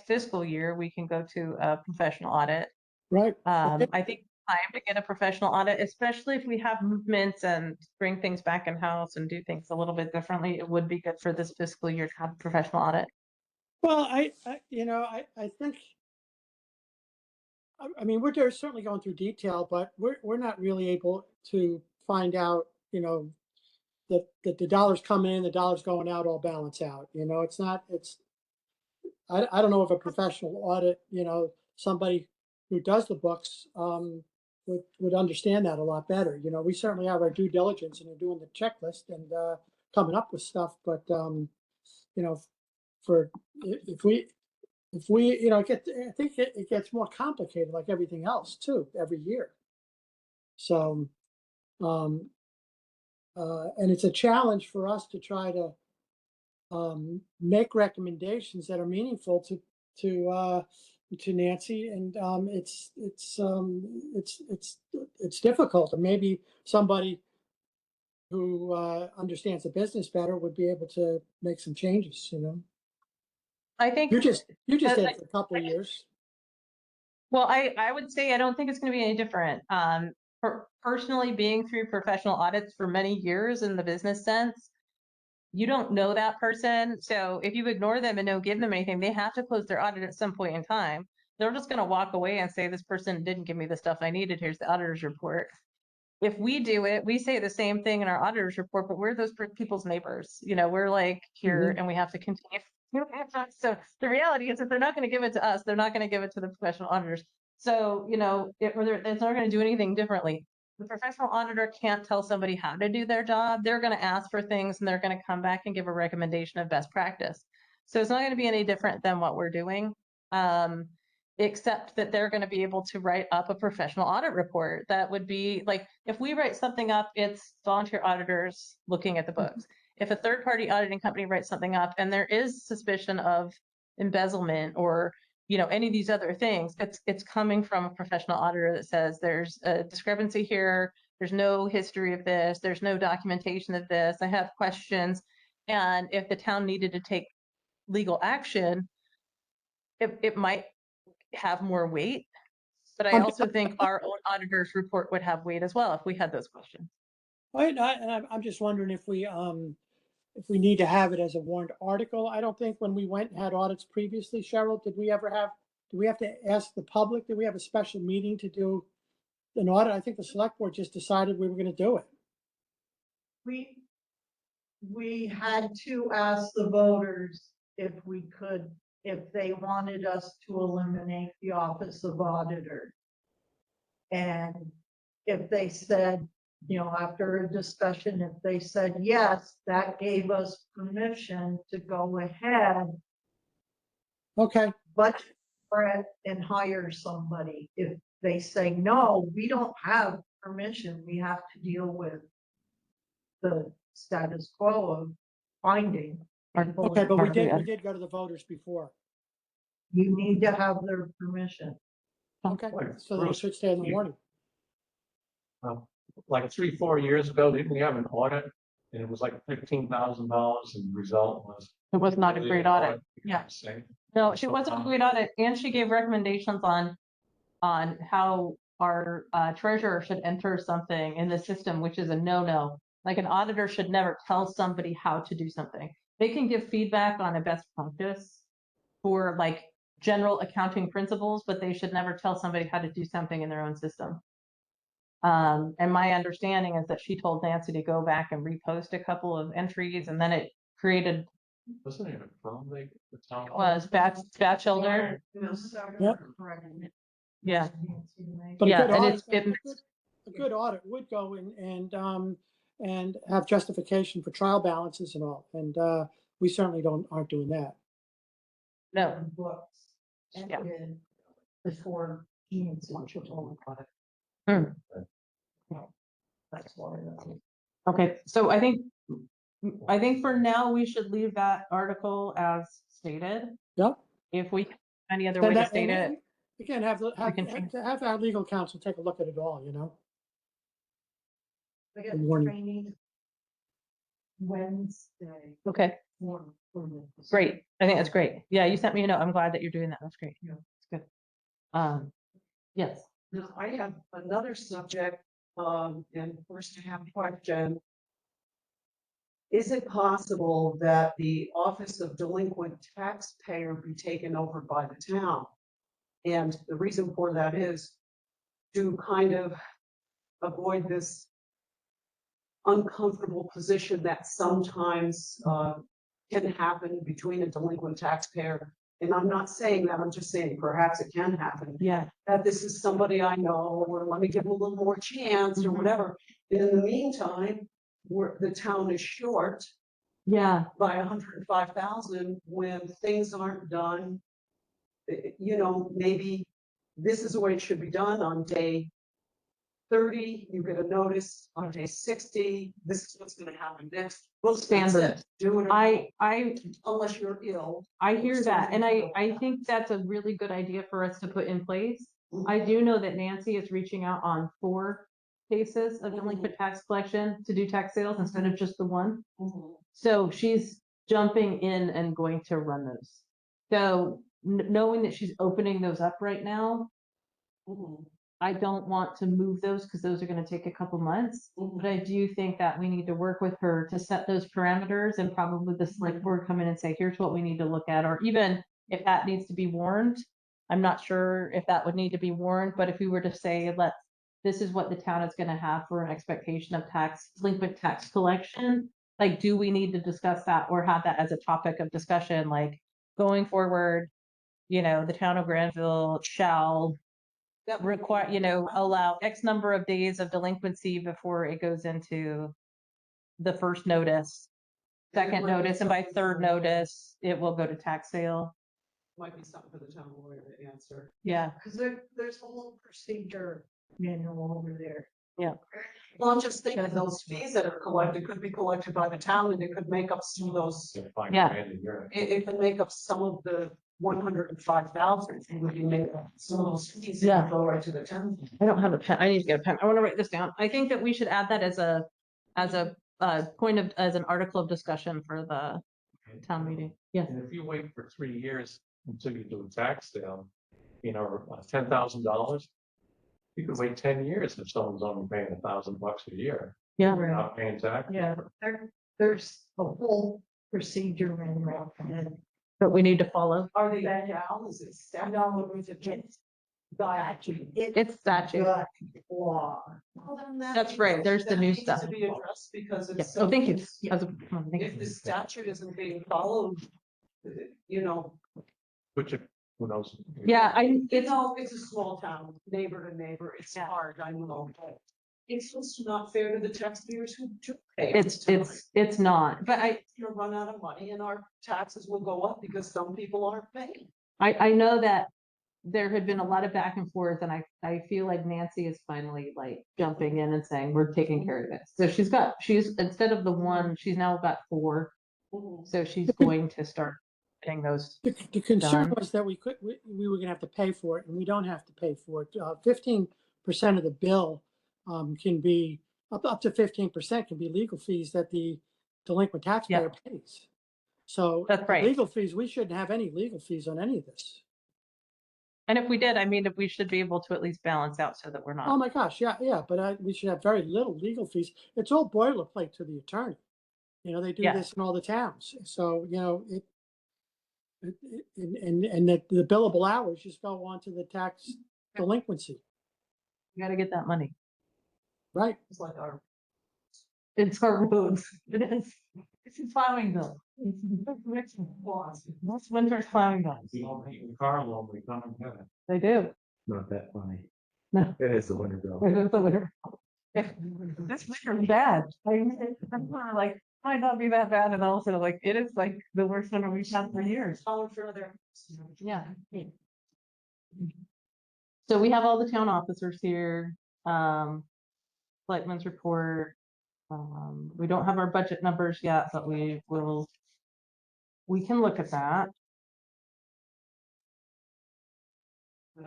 fiscal year we can go to a professional audit. Right. I think it's time to get a professional audit, especially if we have movements and bring things back in house and do things a little bit differently. It would be good for this fiscal year to have a professional audit. Well, I think, I mean, we're certainly going through detail, but we're not really able to find out, you know, that the dollars coming in, the dollars going out all balance out. You know, I don't know if a professional audit, you know, somebody who does the books would understand that a lot better. You know, we certainly have our due diligence and are doing the checklist and coming up with stuff, but you know, if we, you know, I think it gets more complicated like everything else too, every year. So, and it's a challenge for us to try to make recommendations that are meaningful to Nancy, and it's difficult. And maybe somebody who understands the business better would be able to make some changes. I think. You just did that- it for a couple of years. Well, I would say I don't think it's going to be any different. Personally, being through professional audits for many years in the business sense, you don't know that person. So if you ignore them and don't give them anything, they have to close their audit at some point in time. They're just going to walk away and say, this person didn't give me the stuff I needed. Here's the auditor's report. If we do it, we say the same thing in our auditor's report, but we're those people's neighbors. We're like here and we have to continue. So the reality is if they're not going to give it to us, they're not going to give it to the professional auditors. So, it's not going to do anything differently. The professional auditor can't tell somebody how to do their job. They're going to ask for things and they're going to come back and give a recommendation of best practice. So it's not going to be any different than what we're doing. Except that they're going to be able to write up a professional audit report. That would be like, if we write something up, it's volunteer auditors looking at the books. If a third party auditing company writes something up and there is suspicion of embezzlement or, any of these other things, it's coming from a professional auditor that says there's a discrepancy here. There's no history of this. There's no documentation of this. I have questions. And if the town needed to take legal action, it might have more weight, but I also think our own auditor's report would have weight as well if we had those questions. I'm just wondering if we need to have it as a warrant article. I don't think when we went and had audits previously, Cheryl, do we have to ask the public? Did we have a special meeting to do an audit? I think the select board just decided we were going to do it. We had to ask the voters if they wanted us to eliminate the office of auditor. And if they said, after a discussion, if they said yes, that gave us permission to go ahead. Okay. Budget for it and hire somebody. If they say, no, we don't have permission, we have to deal with the status quo of finding. Okay, but we did go to the voters before. You need to have their permission. Okay, so they should stay in the warning. Like 3-4 years ago, didn't we have an audit? And it was like $15,000 and the result was. It was not a great audit. Yeah. Same. No, she wasn't a great audit, and she gave recommendations on how our treasurer should enter something in the system, which is a no-no. Like an auditor should never tell somebody how to do something. They can give feedback on a best practice for like general accounting principles, but they should never tell somebody how to do something in their own system. And my understanding is that she told Nancy to go back and repost a couple of entries, and then it created. Wasn't it a firm the town? It was Batchelder. Yep. Yeah. But Yeah, a good and audit, a good audit would go in and have justification for trial balances and all. And we certainly aren't doing that. No. Books. Yeah. Before meetings. That's why. Okay, so I think for now we should leave that article as stated. Yep. If we any other way to state it. Again, have our legal counsel take a look at it all, I got warning. training Wednesday. Okay, great. I think that's great. Yeah, you sent me a note. I'm glad that you're doing that. That's great. Yeah. It's good. Yes. Now, I have another subject, and first I have a question. Is it possible that the Office of Delinquent Taxpayer be taken over by the town? And the reason for that is to kind of avoid this uncomfortable position that sometimes can happen between a delinquent taxpayer. And I'm not saying that, I'm just saying perhaps it can happen. Yeah. That this is somebody I know, or let me give them a little more chance or whatever. And in the meantime, the town is short Yeah. by 105,000 when things aren't done. Maybe this is the way it should be done on day 30, you get a notice on day 60, this is what's gonna happen next. Well, Standard. Do it. I Unless you're ill. hear that, and I think that's a really good idea for us to put in place. I do know that Nancy is reaching out on 4 cases of delinquent tax collection to do tax sales instead of just the one. So she's jumping in and going to run those. So knowing that she's opening those up right now, I don't want to move those because those are going to take a couple months. But I do think that we need to work with her to set those parameters, and probably the select board come in and say, here's what we need to look at, or even if that needs to be warned. I'm not sure if that would need to be warned, but if we were to say, this is what the town is going to have for an expectation of delinquent tax collection. Like, do we need to discuss that or have that as a topic of discussion? Like, going forward, the town of Granville shall require, allow X number of days of delinquency before it goes into the first notice, second notice, and by third notice, it will go to tax sale. Might be something for the town lawyer to answer. Yeah. Because there's a whole procedure manual over there. Well, I'm just thinking those fees that are collected could be collected by the town, and it could make up some of those, Yeah. it could make up some of the 105,000. It would be made up, some of those fees Yeah. that go right to the town. I don't have a pen. I need to get a pen. I want to write this down. I think that we should add that as an article of discussion for the town meeting. Yeah. And if you wait for 3 years until you do a tax sale, $10,000, you could wait 10 years if someone's only paying $1,000 a year, Yeah. not paying tax. Yeah, there's a whole procedure manual and But we need to follow. Are they that down? Is it stacked down with the kids? It's statute. law. Well, then that That's right, needs- there's the that new needs stuff. To be addressed because Yeah. it's. Oh, thank you. If the statute isn't being followed, Which, who knows? Yeah, it's a small town, neighbor to neighbor, it's Yeah. hard, I know. But it's just not fair to the taxpayers who do pay. all the time. it's not, but You'll run out of money and our taxes will go up because some people aren't paying. I know that there had been a lot of back and forth, and I feel like Nancy is finally like jumping in and saying, we're taking care of this. So she's instead of the one, she's now got 4. So she's going to start getting those. The concern Done. was that we were gonna have to pay for it, and we don't have to pay for it. 15% of the bill can be, up to 15% can be legal fees that the delinquent taxpayer pays. So That's right. legal fees, we shouldn't have any legal fees on any of this. And if we did, I mean, we should be able to at least balance out so that we're Oh not. my gosh, yeah, but we should have very little legal fees. It's all boilerplate to the attorney. They do Yeah. this in all the towns. So, and the billable hours just go on to the tax delinquency, You got to get that money. right? It's like our. It's our roads. It is. It's a plowing bill. Most winter's plowing bills. You don't make a car loan, we come and get it. They do. Not that funny. No. It is the winter bill. It is the winter. This winter is bad. I'm like, might not be that bad, and also like it is like the worst winter we've had for years. Calling for their. Yeah. So we have all the town officers here. Selectmen's report. We don't have our budget numbers yet, but we can look at that.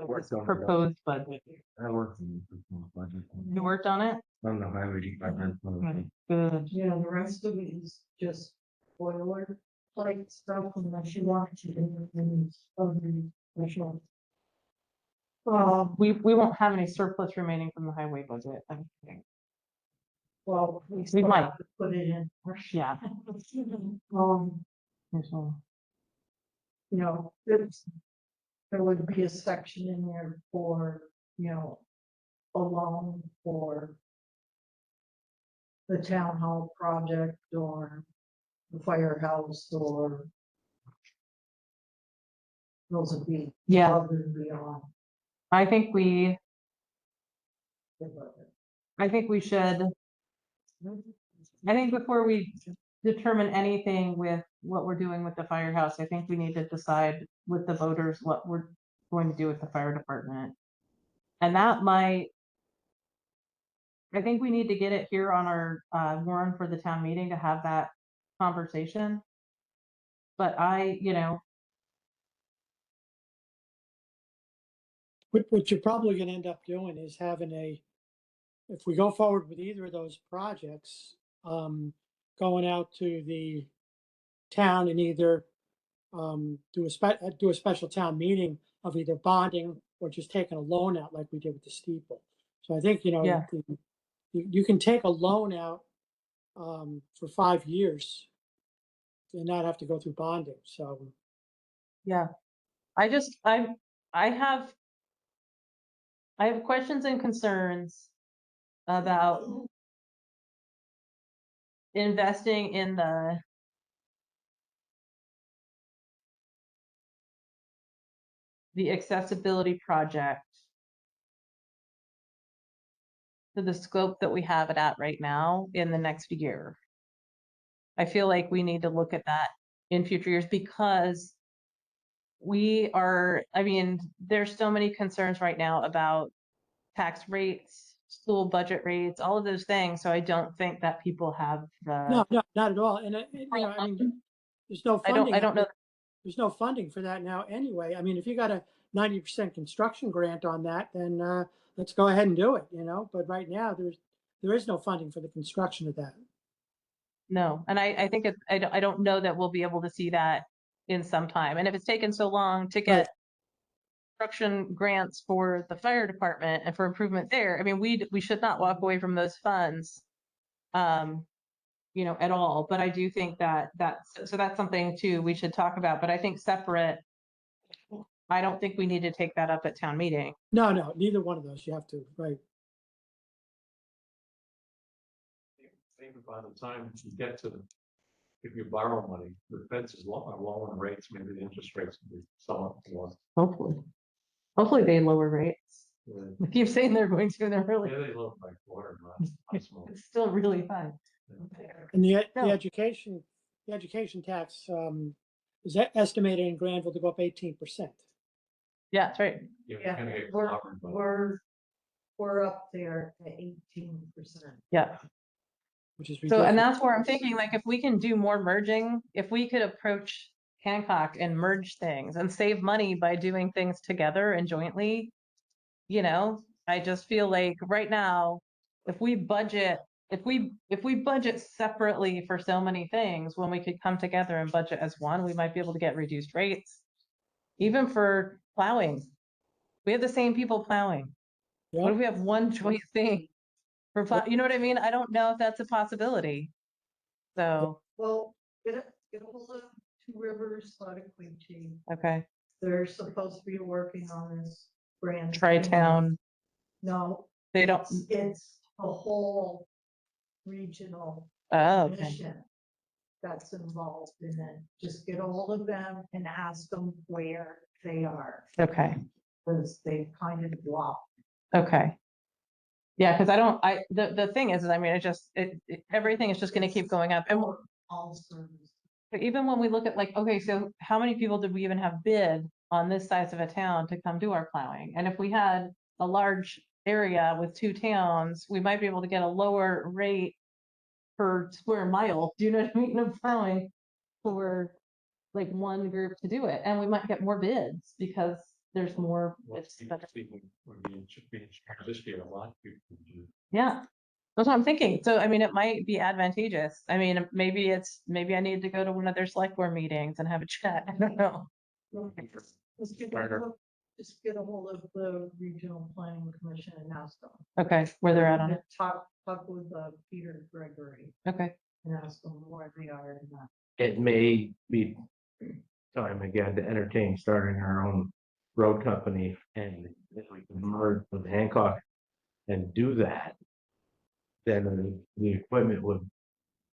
Worked on it. Proposed budget. I worked on the budget. You worked on it? On the highway department. Good. Yeah, the rest of it is just boiler plate stuff unless you want to do things other special. We won't have any surplus remaining from the highway budget, I think. Well, we We still might. have to put it in. Yeah. There would be a section in there for, a loan for the town hall project or the firehouse or those would be Yeah, above and beyond. I think we the budget. should. I think before we determine anything with what we're doing with the firehouse, I think we need to decide with the voters what we're going to do with the fire department. And that might I think we need to get it here on our warrant for the town meeting to have that conversation. But What you're probably gonna end up doing is having if we go forward with either of those projects, going out to the town and either do a special town meeting of either bonding or just taking a loan out like we did with the steeple. So I think, Yeah. you can take a loan out for 5 years and not have to go through bonding. So yeah, I have questions and concerns about investing in the accessibility project to the scope that we have it at right now in the next year. I feel like we need to look at that in future years because there's so many concerns right now about tax rates, school budget rates, all of those things. So I don't think that people have no, not at all. And I mean, there's no I funding. don't know. There's no funding for that now anyway. I mean, if you got a 90% construction grant on that, then let's go ahead and do it, But right now, there is no funding for the construction of that. No, and I think I don't know that we'll be able to see that in some time. And if it's taken so long to get construction grants for the fire department and for improvement there, I mean, we should not walk away from those funds, at all. But I do think that's something too we should talk about. But I think separate, I don't think we need to take that up at town meeting. No, neither one of those. You have to, right? Maybe by the time you get to, if you borrow money, the feds are lowering rates, maybe the interest rates will be somewhat lower. Hopefully they lower rates. Yeah. I keep saying they're going to, they're really, Yeah, they lower by quarter, not small. it's still really high. And the No. education tax is estimated in Granville to go up 18%. Yeah, that's right. You're Yeah, gonna get we're, clobbered by- we're up there at 18%. Yeah. Which is So, ridiculous. and that's where I'm thinking, like, if we can do more merging, if we could approach Hancock and merge things and save money by doing things together and jointly, I just feel like right now, if we budget separately for so many things, when we could come together and budget as one, we might be able to get reduced rates. Even for plowing. We have the same people plowing. What Yep. if we have one joint thing for plow? You know what I mean? I don't know if that's a possibility. So, Well, get a hold of Two Rivers Audit Team. okay. They're supposed to be working on this brand. Tri-town, No, they don't, it's a whole regional oh, okay. mission that's involved in it. Just get a hold of them and ask them where they are, Okay, because they kind of dropped. okay. Yeah, because the thing is, I mean, everything is just gonna keep going up. And All service. but even when we look at like, okay, so how many people did we even have bid on this size of a town to come do our plowing? And if we had a large area with 2 towns, we might be able to get a lower rate per square mile, do you know what I mean, of plowing for like one group to do it. And we might get more bids because there's more, it's better. When we should be in charge this year, a lot of people do. Yeah, that's what I'm thinking. So, I mean, it might be advantageous. I mean, maybe I need to go to one of their select board meetings and have a chat. I don't know. Just get a hold of the Regional Planning Commission and ask them. Okay, where they're at on it. Talk with Peter Gregory Okay, and ask them where they are in that. It may be time again to entertain starting our own road company, and if we can merge with Hancock and do that, then the equipment would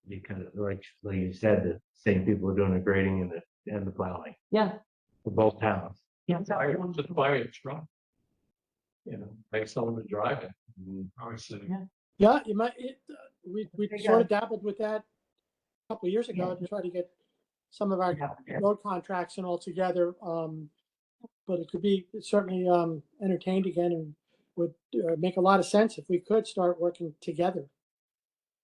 be kind of like you said, the same people are doing the grading and the plowing yeah. for both towns. Just buy a truck. Pay someone to drive it. Obviously. Yeah. Yeah, you might. We There you sort go. of dabbled with that a couple of years ago to try to get some of our road contracts and all together. But it could be certainly entertained again, and would make a lot of sense if we could start working together.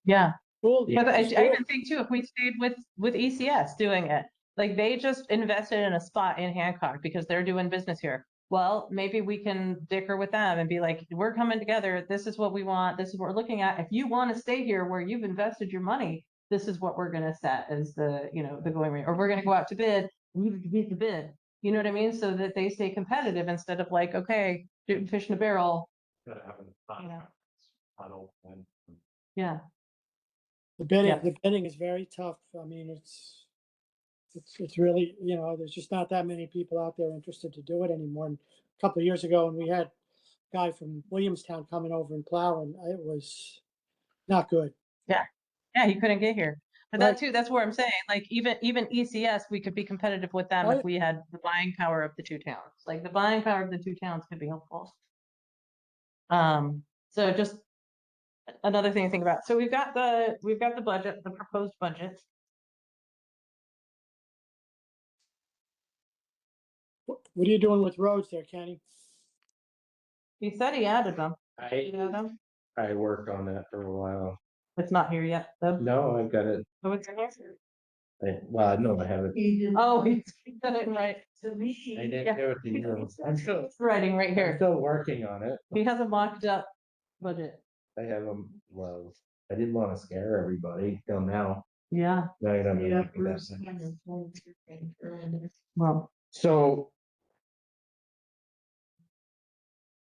Yeah. Cool. But I School. even think too, if we stayed with ECS doing it, like they just invested in a spot in Hancock because they're doing business here. Well, maybe we can dicker with them and be like, we're coming together. This is what we want. This is what we're looking at. If you want to stay here where you've invested your money, this is what we're going to set as the, you know, the going rate, or we're going to go out to bid. We need to beat the bid. You know what I mean? So that they stay competitive instead of like, okay, shooting fish in a barrel. Gotta have a contract. Not open. Yeah. The bidding, Yeah. the bidding is very tough. I mean, it's really, you know, there's just not that many people out there interested to do it anymore. And a couple of years ago, when we had a guy from Williamstown coming over and plowing, it was not good. Yeah, he couldn't get here. But Right. that too, that's where I'm saying, like even ECS, we could be competitive with them Oh, if we had the buying power of the two towns. Like the buying power of the two towns could be helpful. So just another thing to think about. So we've got the budget, the proposed budget. What are you doing with roads there, Kenny? He said he added them. I, You know them? I worked on that for a while. It's not here yet, though. No, I've got it. Oh, it's in here? Well, no, I haven't. He did. Oh, he's got it right. To I me. didn't Yeah. give it to you. I'm still, It's writing right I'm here. still working on it. He has a mocked up budget. I have them, well, I didn't want to scare everybody till now. Yeah. Now you don't Yeah, know. Bruce kind of told your finger. Well, So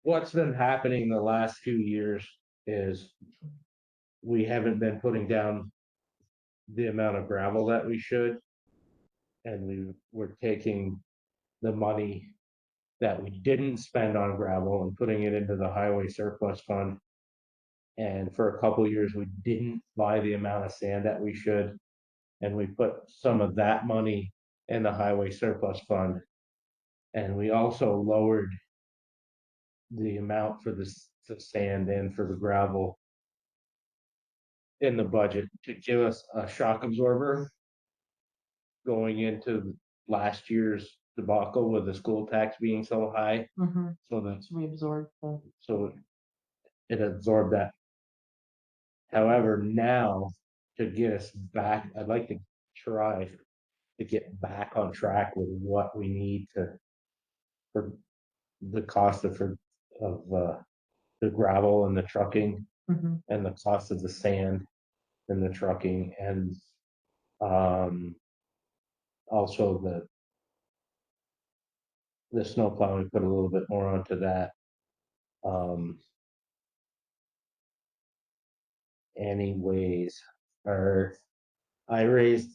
what's been happening the last few years is we haven't been putting down the amount of gravel that we should. And we're taking the money that we didn't spend on gravel and putting it into the highway surplus fund. And for a couple years, we didn't buy the amount of sand that we should. And we put some of that money in the highway surplus fund. And we also lowered the amount for the sand and for the gravel in the budget to give us a shock absorber going into last year's debacle with the school tax being so high. So that's, we absorbed the. so it absorbed that. However, now to get us back, I'd like to try to get back on track with what we need for the cost of the gravel and the trucking and the cost of the sand and the trucking and also the snow plowing, we put a little bit more onto that. Anyways, I raised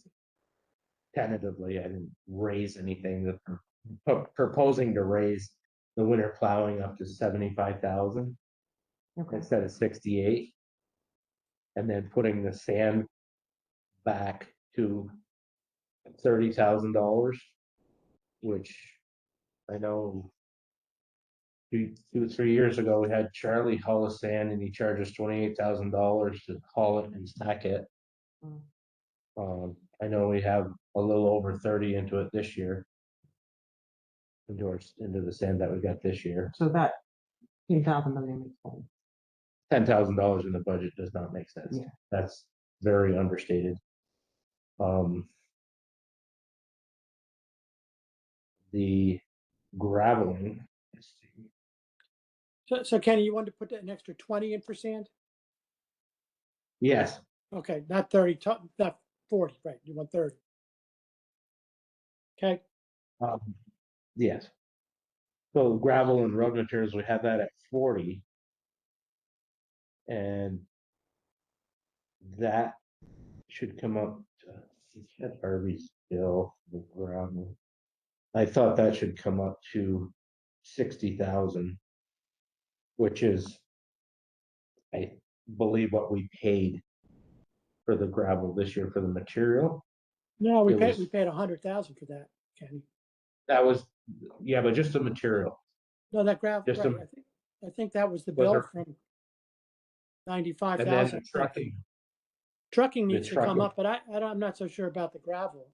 tentatively, I didn't raise anything, proposing to raise the winter plowing up to 75,000 instead of 68. And then putting the sand back to $30,000, which I know 3 years ago we had Charlie haul the sand and he charged us $28,000 to haul it and stack it. I know we have a little over 30 into it this year. Into the sand that we got this year. So that 2,000 doesn't make sense. $10,000 in the budget does not make sense. Yeah. That's very understated. The graveling. So Kenny, you wanted to put an extra 20 in for sand? Yes, Okay, not 30, not 40, right? You want 30. Okay, yes. So gravel and road materials, we have that at 40. And that should come up to Harvey's bill, the gravel. I thought that should come up to 60,000, which is, I believe, what we paid for the gravel this year for the material. no, we It paid was- 100,000 for that, Kenny. That was, yeah, but just the material. No, that gravel, Just right, a- I think that was the Was bill there- from And then 95,000. the trucking, Trucking needs to come trucking. up, but I'm not so sure about the gravel.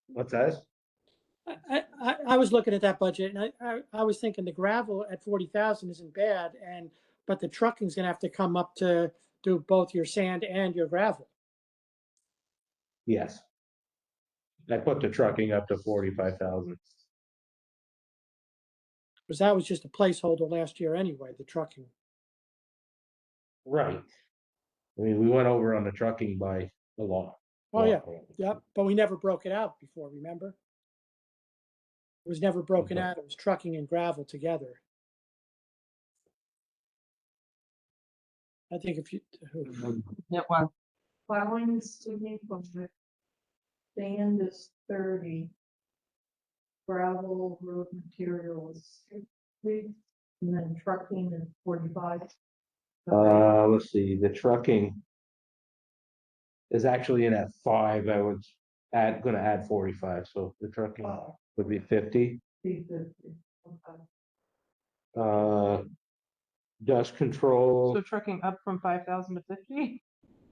what's that? I was looking at that budget and I was thinking the gravel at 40,000 isn't bad but the trucking's gonna have to come up to do both your sand and your gravel. Yes. I put the trucking up to 45,000. Because that was just a placeholder last year anyway, the trucking. Right. I mean, we went over on the trucking by a lot. Oh, yeah, lot. yep, but we never broke it out before, remember? It was never broken Okay. out, it was trucking and gravel together. I think if you, Yeah, well, Plowing is 2,800. Sand is 30. Gravel road material is 60, and then trucking is 45. Let's see, the trucking is actually in at 5. I was gonna add 45, so the trucking would be 50. 350. Okay. Dust control, so trucking up from 5,000 to 50?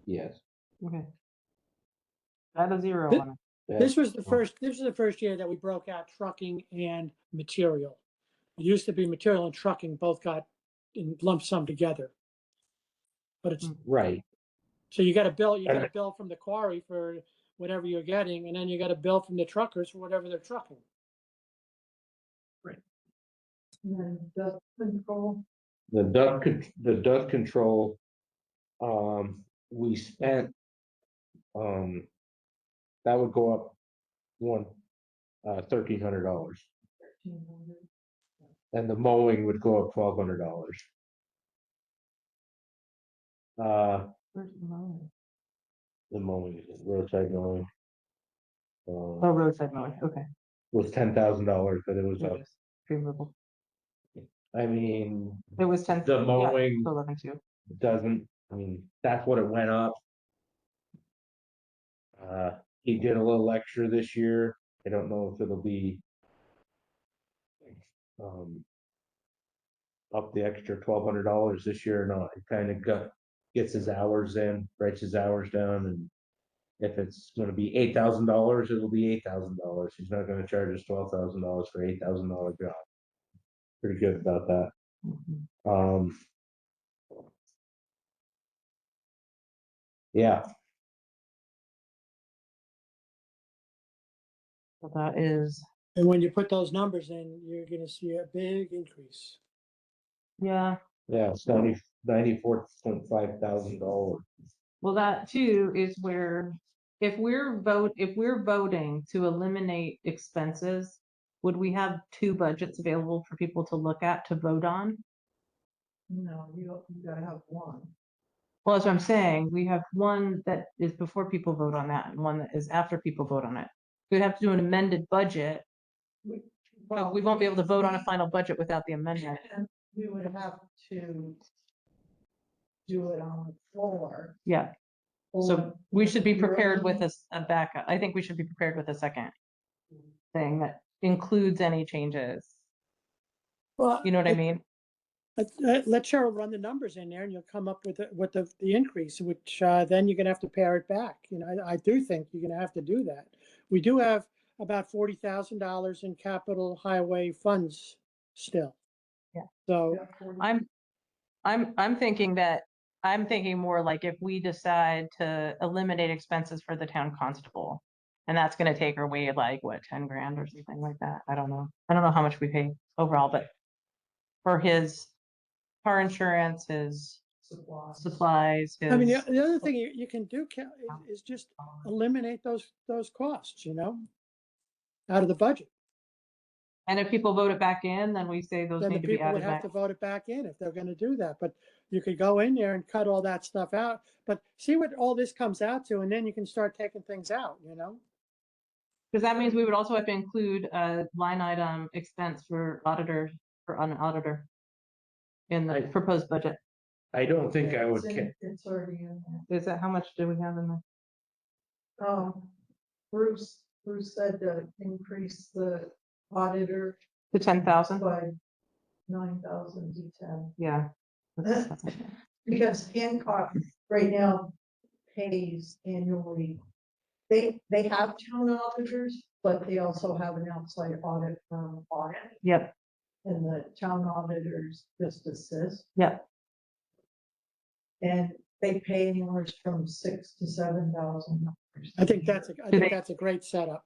yes. Okay. Add a zero Th- on it. this was the first year that we broke out trucking and material. It used to be material and trucking both got in lump sum together. But it's, Right, so you got a bill from the quarry for whatever you're getting, and then you got a bill from the truckers for whatever they're trucking. And then dust control, the dust control, we spent, that would go up $1,300, 1,300. and the mowing would go up $1,200. Where's the mowing? The mowing, roadside mowing. Oh, roadside mowing, okay. Was $10,000, but it was There up. it is. Tree removal. I mean, It was 10. the yeah, mowing 11.2. doesn't, that's what it went up. He did a little extra this year. I don't know if it'll be up the extra $1,200 this year or not. It kind of gets his hours in, writes his hours down, and if it's going to be $8,000, it'll be $8,000. He's not going to charge us $12,000 for $8,000 job. Pretty good about that. Mhm. Yeah, So that is, And when you put those numbers in, you're gonna see a big increase. yeah. it's $94,500. Well, that too is where, if we're voting to eliminate expenses, would we have two budgets available for people to look at to vote on? No, you gotta have one. Well, as I'm saying, we have one that is before people vote on that and one that is after people vote on it. We'd have to do an amended budget, but we won't be able to vote on a final budget without the amendment. And we would have to do it on the floor. Yeah, so we should be prepared with a backup. I think we should be prepared with a second thing that includes any changes. Well, You know what I mean? let Cheryl run the numbers in there and you'll come up with the increase, which then you're gonna have to pare it back. I do think you're gonna have to do that. We do have about $40,000 in capital highway funds still. Yeah. So I'm thinking more like if we decide to eliminate expenses for the town constable, and that's gonna take away like what, 10 grand or something like that. I don't know. I don't know how much we pay overall, but for his car insurance, his supplies, I mean, his, the other thing you can do is just eliminate those costs, out of the budget. and if people vote it back in, then we say those Then the need to be people would added have back. to vote it back in if they're gonna do that, but you could go in there and cut all that stuff out, but see what all this comes out to, and then you can start taking things out. Because that means we would also have to include a line item expense for auditor, for an auditor in the proposed budget. I don't think I would. It's already in there. Is that, how much do we have in there? Bruce said to increase the auditor The 10,000? by 9,000 to 10. Yeah. Because Hancock right now pays annually they have town auditors, but they also have an outside audit firm audit, Yep, and the town auditors just assist. yep. And they pay anywhere from $6,000 to $7,000. I think that's a great setup.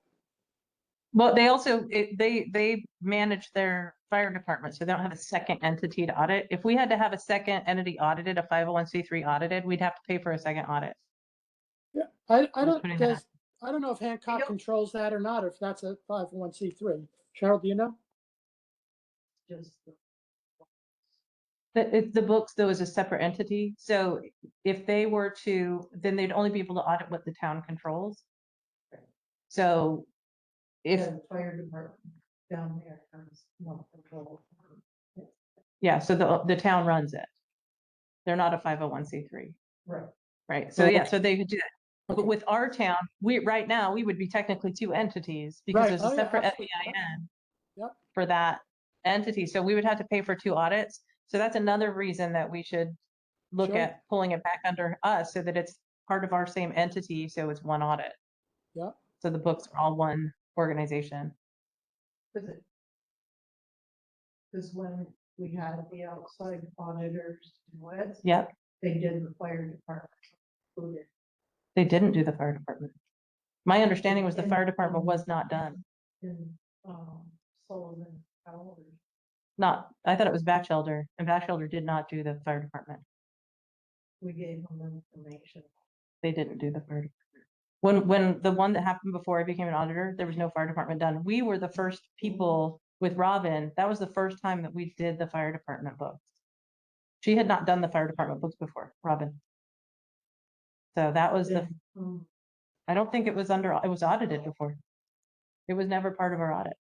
Well, they also, they manage their fire department, so they don't have a second entity to audit. If we had to have a second entity audited, a 501(c)(3) audited, we'd have to pay for a second audit. Yeah, I Just don't, putting that I don't know if Hancock don't- controls that or not, or if that's a 501(c)(3). Cheryl, do you know? Just The books, though, is a separate entity, so if they were to, then they'd only be able to audit what the town controls. So if, the fire department down there has no control. yeah, so the town runs it. They're not a 501(c)(3), Right. right? So Oh, yeah, okay. so they could do that. But Okay. with our town, right now, we would be technically two entities because Right. there's Oh, a yeah, separate absolutely. FEIN Yep. for that entity. So we would have to pay for two audits. So that's another reason that we should look Sure. at pulling it back under us so that it's part of our same entity. So it's one audit. Yep. So the books are all one organization. Because when we had the outside auditors do it, Yep, they did the fire department included. they didn't do the fire department. My understanding was the fire department was not done. In Sullivan Tower. I thought it was Batchelder, and Batchelder did not do the fire department. We gave them information. They didn't do the fire department. When the one that happened before I became an auditor, there was no fire department done. We were the first people with Robin. That was the first time that we did the fire department books. She had not done the fire department books before, Robin. So that was the, I don't think it was it was audited before. It was never part of our audit.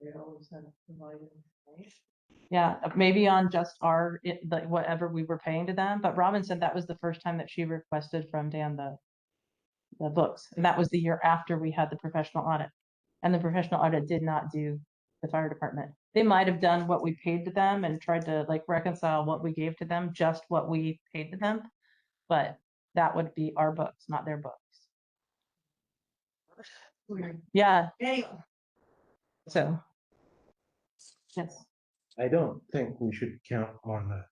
They always had provided information. Yeah, maybe on just like whatever we were paying to them, but Robin said that was the first time that she requested from Dan the books, and that was the year after we had the professional audit. And the professional audit did not do the fire department. They might have done what we paid to them and tried to like reconcile what we gave to them, just what we paid to them, but that would be our books, not their books. Weird. Yeah, Anyway, so. Yes, I don't think we should count on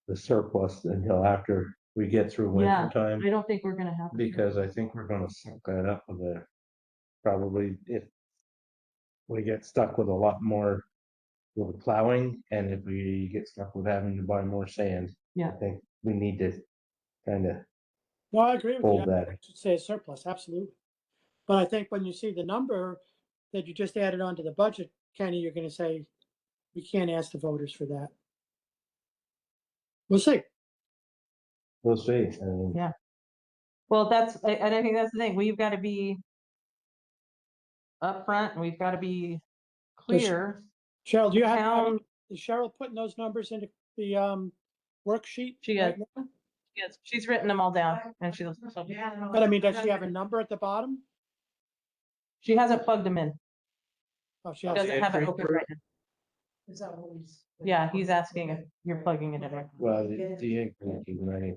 the surplus until after we get through Yeah. winter time, I don't think we're gonna have. because I think we're gonna suck that up with probably if we get stuck with a lot more with the plowing, and if we get stuck with having to buy more sand. Yeah. I think we need to kind of No, I agree with you. hold that. I should say a surplus, absolutely. But I think when you see the number that you just added onto the budget, Kenny, you're gonna say, we can't ask the voters for that. We'll see. We'll see. I mean, Yeah. Well, and I think that's the thing, we've got to be upfront and we've got to be clear. Cheryl, do you have, Town- is Cheryl putting those numbers into the worksheet? She right is. now? Yes, she's written them all down and she But I mean, does she have a number at the bottom? hasn't plugged them in. Oh, she She has. doesn't have it open right now. is that what he's? Yeah, he's asking if you're plugging it in. right now. well, the increase is right.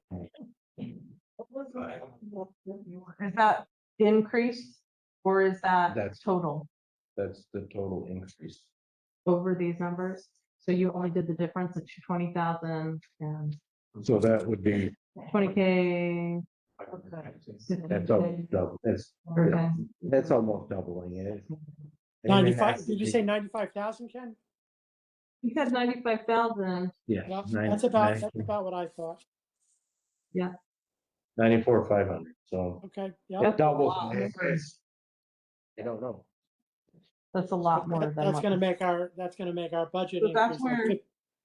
Is that increase or is that That's- total That's the total increase. over these numbers? So you only did the difference of 20,000 and So that would be, 20K. that's almost double, Okay. that's almost doubling it. 95, did you say 95,000, Ken? He said 95,000. Yeah. Yeah, 90 that's about what I thought. 94,500, so Okay, yeah. That's a double. lot. I don't know. That's a lot more than. That's what- gonna make our budget So that's increase like where-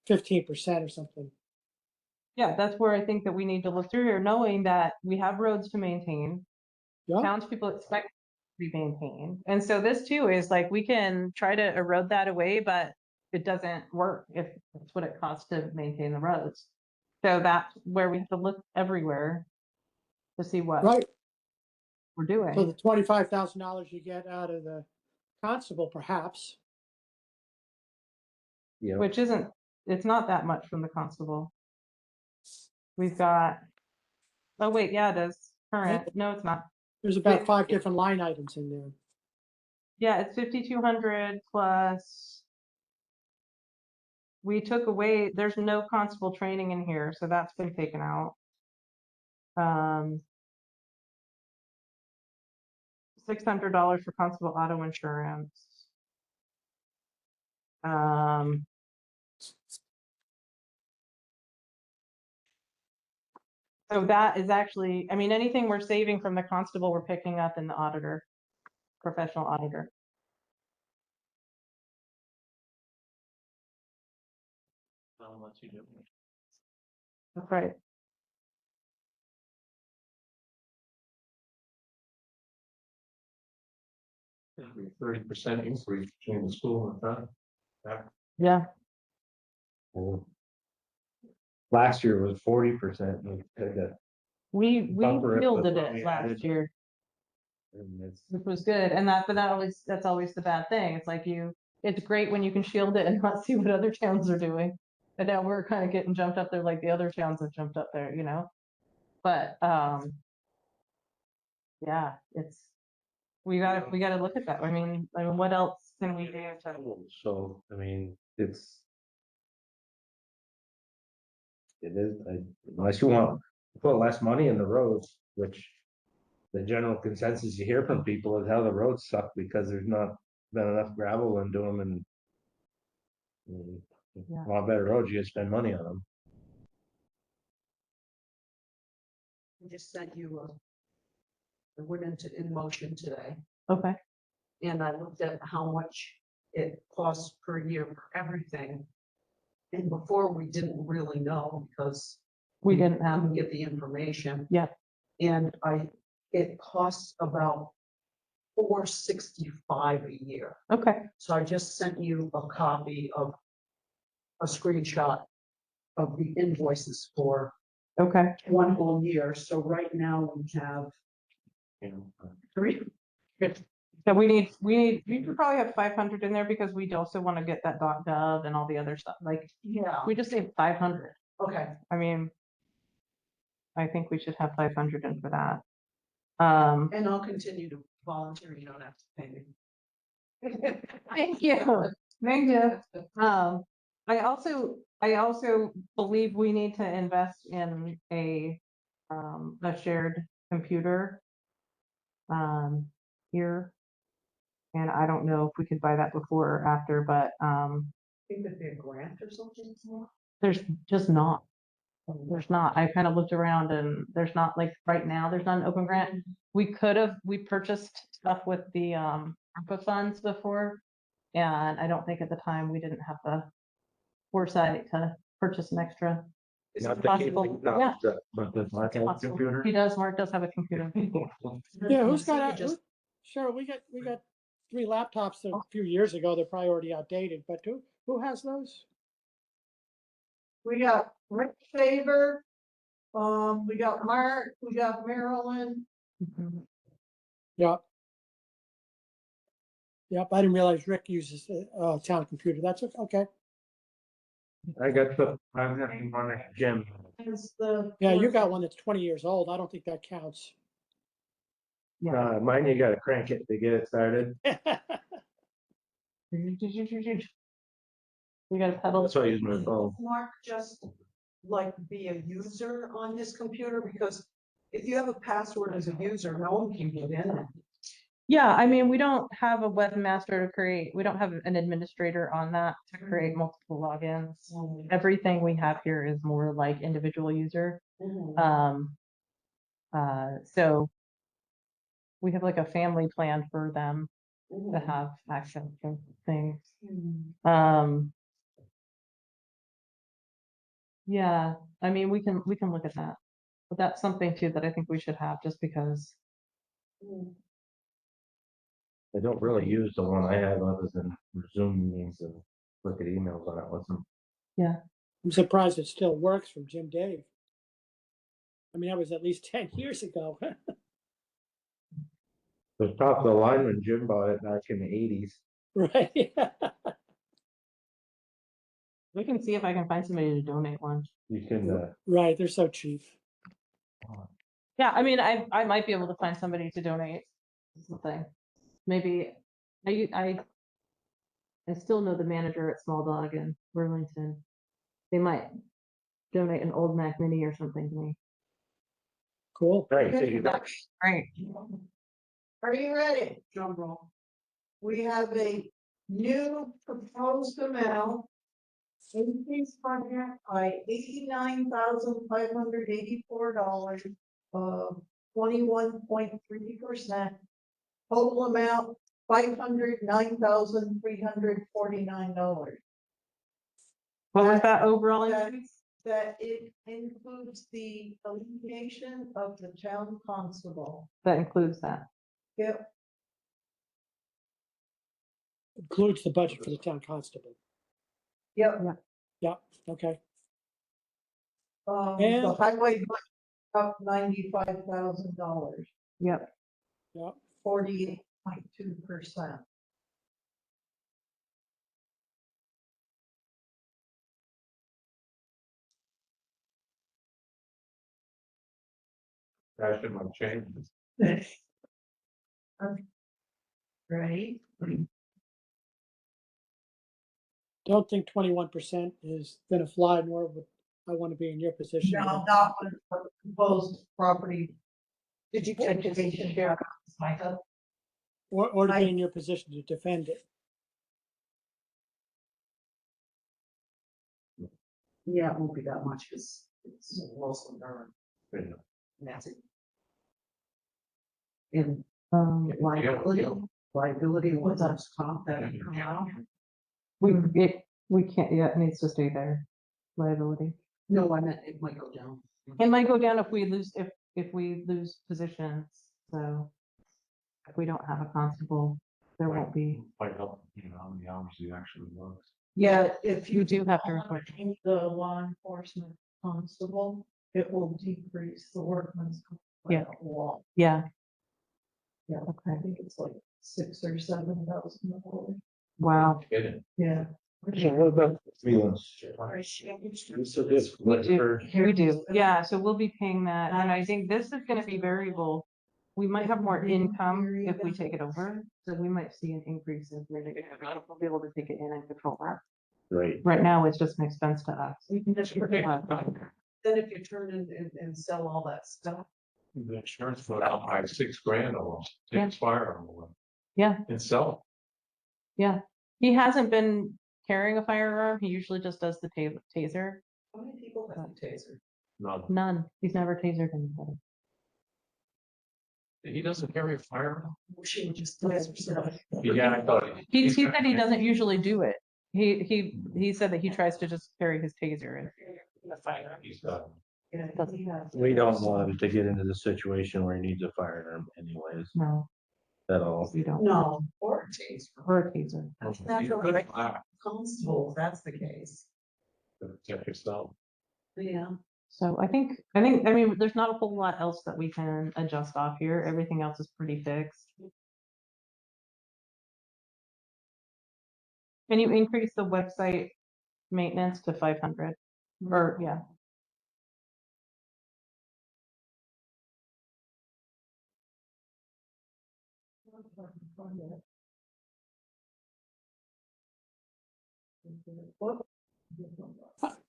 15% or something. Yeah, that's where I think that we need to look through here, knowing that we have roads to maintain. Yeah. Townspeople expect to be maintained. And so this too is like, we can try to erode that away, but it doesn't work if that's what it costs to maintain the roads. So that's where we have to look everywhere to see what Right, we're so doing. the $25,000 you get out of the constable, perhaps. Yeah, Which isn't, it's not that much from the constable. We've got, oh wait, yeah, it is current. No, it's not. There's about 5 different line items in there. Yeah, it's 5,200 plus. We took away, there's no constable training in here, so that's been taken out. $600 for constable auto insurance. So that is actually, I mean, anything we're saving from the constable, we're picking up in the auditor, professional auditor. How much you do? That's right. It'd be 30% increase between the school and the town. Yeah. Well, last year was 40%. We Bumper it fielded with what it we last added. year, And it's, which was good. And but that's always the bad thing. It's like it's great when you can shield it and not see what other towns are doing. And now we're kind of getting jumped up there like the other towns have jumped up there, But yeah, we gotta look at that. I mean, what else can we do to? so, I mean, it is, unless you want to put less money in the roads, which the general consensus you hear from people is how the roads suck because there's not been enough gravel into them and Yeah. a lot better roads, you gotta spend money on them. I just sent you I went in motion today Okay. and I looked at how much it costs per year for everything. And before we didn't really know because We didn't have. couldn't get the information. Yeah. And it costs about $465 a year. Okay. So I just sent you a copy of a screenshot of the invoices for Okay. one whole year. So right now we have three. So we could probably have 500 in there because we'd also want to get that .gov and all the other stuff. Like Yeah, we just need 500. okay. I mean, I think we should have 500 in for that. And I'll continue to volunteer. You don't have to pay me. Thank you. Thank you. I also believe we need to invest in a shared computer here. And I don't know if we could buy that before or after, but Think it'd be a grant or something? there's just not. There's not. I kind of looked around and there's not, like right now, there's not an open grant. We purchased stuff with the ARPA funds before. And I don't think at the time we didn't have the foresight to purchase an extra. Is Not it the possible? cable, not Yeah. but the Possible. computer. He does, Mark does have a computer. Yeah, who's So you got, just- sure, we got 3 laptops a few years ago. They're probably already outdated, but who has those? We got Rick Faber, we got Mark, we got Marilyn. Yep. Yep, I didn't realize Rick uses a town computer. That's okay. I got one at Jim. Is the. Yeah, you got one that's 20 years old. I don't think that counts. Mine, you gotta crank it to get it started. We got a pedal. That's why I use my phone. Mark just like be a user on this computer because if you have a password as a user, no one can get in it. Yeah, I mean, we don't have a webmaster to create. We don't have an administrator on that to create multiple logins. Everything we have here is more like individual user. So we have like a family plan for them to have access to things. Yeah, I mean, we can look at that, but that's something too that I think we should have just because. I don't really use the one I have other than Zoom meetings and look at emails on it with them. Yeah. I'm surprised it still works from Jim Dave. I mean, that was at least 10 years ago. The top of the line when Jim bought it back in the 80s. Right. We can see if I can find somebody to donate one. You can, Right, they're so cheap. Yeah, I mean, I might be able to find somebody to donate something. Maybe, I still know the manager at Small Dog in Burlington. They might donate an old Mac Mini or something to me. Cool. Right, there you go. Right. Are you ready? Drum roll. We have a new proposed amount. Increase budget by $89,584, 21.3%. Total amount, $509,349. What was that overall That- increase? That it includes the elimination of the town constable. That includes that. Yep. Includes the budget for the town constable. Yep. Yeah, okay. The And- highway budget up $95,000, Yep. Yeah, 48.2%. Fashion might change. Right? don't think 21% is gonna fly, nor would I want to be in your position. No, not with the proposed property. Did you check the share, Michael? Or to be in your position to defend it. Yeah, it won't be that much, because it's mostly urban, Yeah. and that's it. And Um, liability, what's that comp that come out? we can't, yeah, it needs to stay there. Liability. No, I meant it might go down. It might go down if we lose, if we lose positions, so. If we don't have a constable, there won't be. Might help, you know, how many hours he actually works. Yeah, if You you do have to report. change the law enforcement constable, it will decrease the workman's. comp by Yeah. a lot. Yeah. Yeah. I Okay. think it's like $6,000 or $7,000. Wow. Kidding. Yeah. Feelings. So this, We do. for- We do. Yeah, so we'll be paying that. And I think this is gonna be variable. We might have more income if we take it over. So we might see an increase in, we'll be able to take it in and control that. right, Right now, it's just an expense to us. Then if you turn and sell all that stuff. The insurance put out by $6,000 almost, Yeah. takes fire on the one. Yeah. And sell. Yeah. He hasn't been carrying a firearm. He usually just does the taser. How many people have a taser? No, None. He's never tasered anybody. he doesn't carry a firearm. She would just taser herself. Yeah, I thought. He said he doesn't usually do it. He said that he tries to just carry his taser and. He's done. Yeah, he has. we don't want him to get into the situation where he needs a firearm anyways, No, at all. we don't. No, or a taser. Or a taser. That's not You the could right fire constable, if that's the case. to protect yourself. Yeah. So I mean, there's not a whole lot else that we can adjust off here. Everything else is pretty fixed. Can you increase the website maintenance to 500? Or, yeah.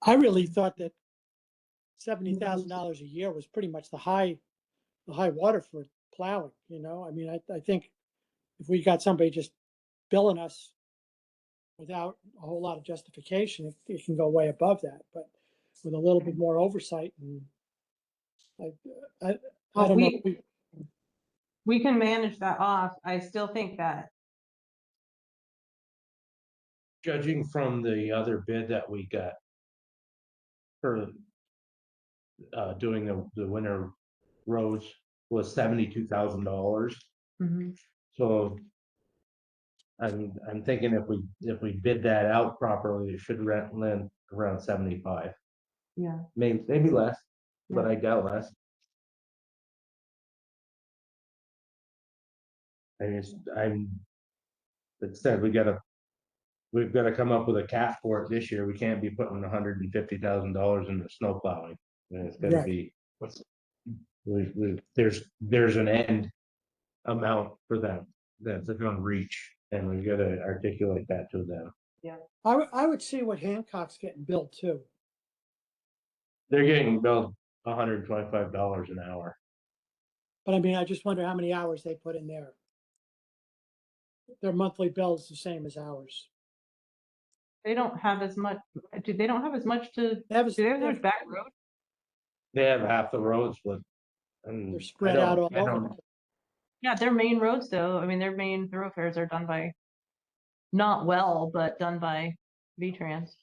I really thought that $70,000 a year was pretty much the high water for plowing, you know? I mean, I think if we got somebody just billing us without a whole lot of justification, it can go way above that, but with a little bit more oversight and I don't know. We can manage that off. I still think that, Judging from the other bid that we got for doing the winter roads was $72,000. mhm, So I'm thinking if we bid that out properly, it should land around 75, yeah, maybe less, but I doubt less. It said we've gotta come up with a cap for it this year. We can't be putting $150,000 into snow plowing. And it's gonna Right. be, What's there's an end amount for them that they're gonna reach, and we've gotta articulate that to them. I would see what Hancock's getting billed too. They're getting billed $125 an hour. But I mean, I just wonder how many hours they put in there. Their monthly bill is the same as ours. They don't have as much, they don't have as much to, They have, do they have as much back road? They have half the roads, but. they're spread out all I over. don't, Yeah, their main roads though, I mean, their main thoroughfares are done by, not well, but done by V-Trans.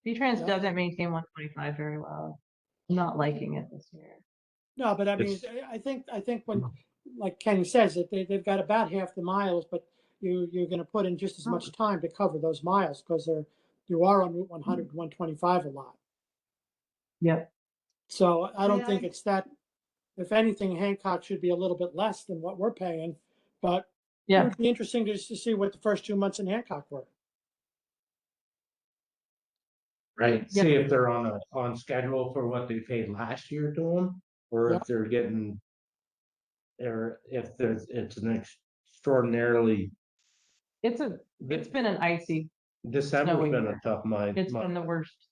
V-Trans Yeah. doesn't maintain 125 very well. I'm not liking it this year. No, but I mean, I think when, like Kenny says, that they've got about half the miles, but you're gonna put in just as much time to cover those miles, because you are on Route 100, 125 a lot. Yep. So I don't Yeah. think it's that, if anything, Hancock should be a little bit less than what we're paying, but it Yeah, would be interesting just to see what the first 2 months in Hancock were. right, Yep. see if they're on schedule for what they paid last year to them, or if they're getting. Or if it's an extraordinarily, it's been an icy, December's snowy been a year. tough month. It's been the worst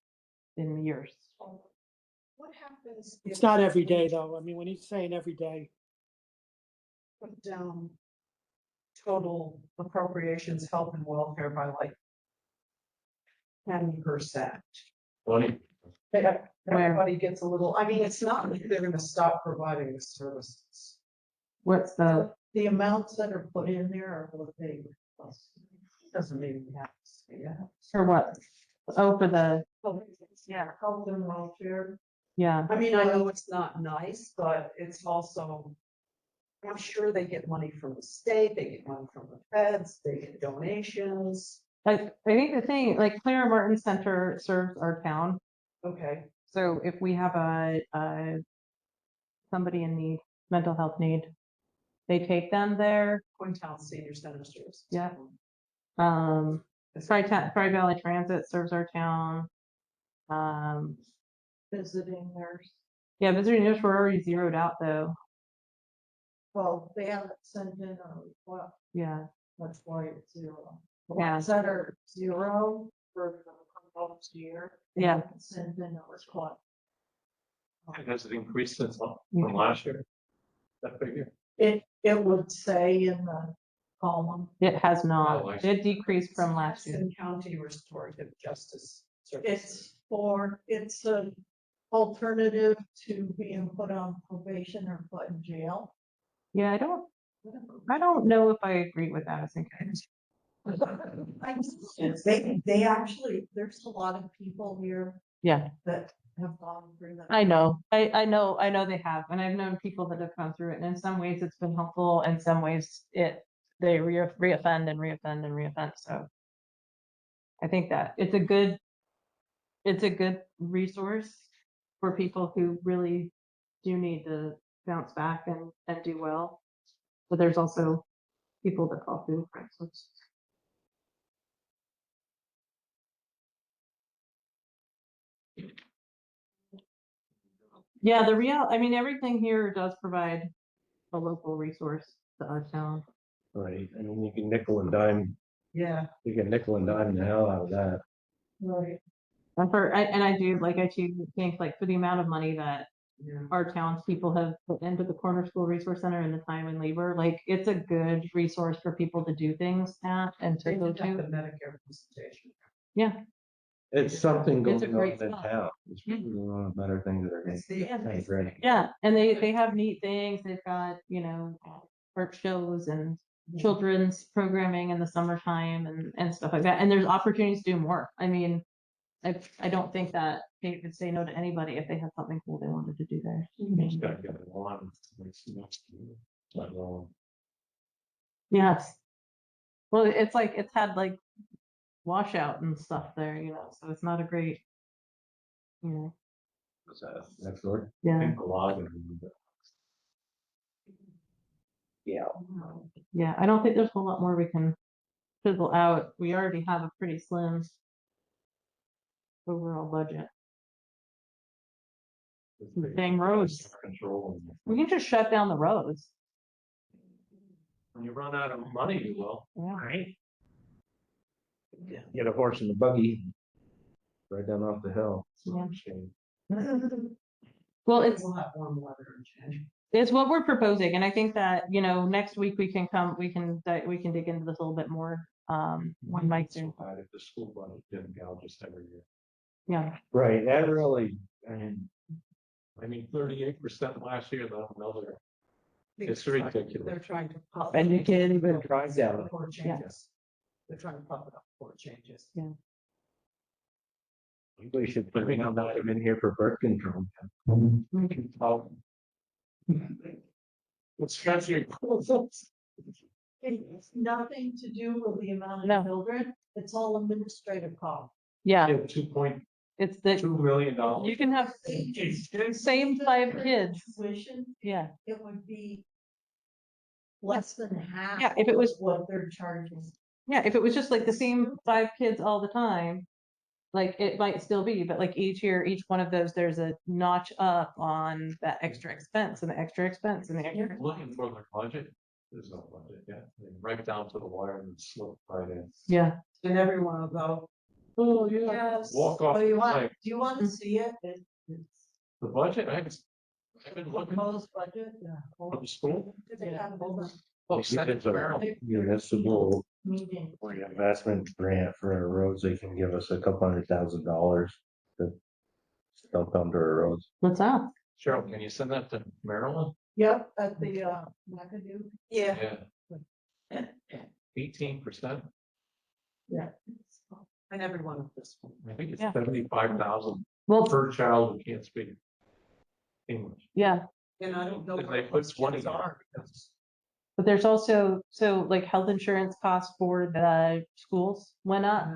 in years. What happens? It's if not every day we though. I mean, when he's saying every day, Put down total appropriations, health and welfare by like 10%. Funny. Everybody gets a little, I mean, it's not like they're gonna stop providing the services. What's the, The amounts that are put in there are what they request. Doesn't mean we have to say that. for what? Oh, for the, Yeah, health and welfare. yeah, I mean, I know it's not nice, but it's also, I'm sure they get money from the state, they get money from the feds, they get donations. I think the thing, like Clara Martin Center serves our town. Okay, So if we have somebody in need, mental health need, they take them there. Quintown Senior Centers. Yeah. Tri Valley Transit serves our town. Visiting nurse. Yeah, visiting nurse, we're already zeroed out though. Well, they haven't sent in a request. Yeah, That's why it's zero. Yeah. Ones that are zero for the proposed year. they Yeah. haven't Sent in a request. Has it increased since from last year? That figure? It would say in the column. it has Oh, I not. see. It decreased from last year. Jackson County Restorative Justice Services. It's an alternative to being put on probation or put in jail. Yeah, I don't know if I agree with that. I think, They actually, there's a lot of people here yeah, that have gone through that. I know. I know they have, and I've known people that have gone through it, and in some ways it's been helpful, in some ways they reoffend and reoffend and reoffend, so. I think that it's a good resource for people who really do need to bounce back and do well. But there's also people that fall through the cracks. Yeah, I mean, everything here does provide a local resource to our town. Right, I mean, you can nickel and dime, Yeah. you can nickel and dime the hell out of that. Right. And I do think like for the amount of money that Yeah. our townspeople have put into the Corner School Resource Center and the time and labor, like it's a good resource for people to do things at and to They go did have the to. Medicare presentation. Yeah, It's something It's going a on great in spot. town, it's one of the better things that are getting. It's the end. Great. yeah, and they have neat things. They've got, art shows and children's programming in the summertime and stuff like that. And there's opportunities to do more. I mean, I don't think that they could say no to anybody if they had something cool they wanted to do there. Just gotta get it on. But, Yes. Well, it's like it's had like washout and stuff there, so it's not a great, What's that, next door? I yeah, think the log. yeah. I don't think there's a whole lot more we can fizzle out. We already have a pretty slim overall budget. Dang roads. Control. We can just shut down the roads. When you run out of money, you will. Yeah. Right. Get a horse and a buggy. Right down off the hill. Yeah. Shame. Well, it's We'll have warm weather and change. it's what we're proposing, and I think that, you know, next week we can dig into this a little bit more. When Mike's in. So bad if the school budget didn't gouge us every year. Yeah. Right, that really, I mean, 38% last year, though, another. It's ridiculous. They're trying to. pump And you it can't even up drive down it. before it changes. They're trying to pump it up before it changes. we should put him in here for birth control. Oh. It's stretching. It's nothing to do with the amount No. of children, it's all administrative cost. Yeah, $2.2 it's the, million. you can have same 5 kids. Tuition, Yeah, it would be less than half. Yeah, if it was- of what they're charging. yeah, if it was just like the same 5 kids all the time, like it might still be, but like each year, each one of those, there's a notch up on that extra expense and the extra expense and the extra. Looking for the budget, there's no budget yet, right down to the wire and slip right in. Yeah, And everyone will go, Oh, Yes. Walk off Oh, the you want, plank. do you want to see it? It's The budget, I've been looking proposed budget, yeah. for the school. Did they have a Oh, send it to Maryland. Municipal meeting? investment grant for our roads, they can give us $200,000 to still come to our roads. what's that? Cheryl, can you send that to Maryland? Yep, at the, McAdoo. yeah, Yeah. 18%, and everyone of this one. I think it's Yeah. 75,000 Well, per child who can't speak English. yeah, And I don't know. If what they put those 20 kids are, because but there's also, so like health insurance costs for the schools went up.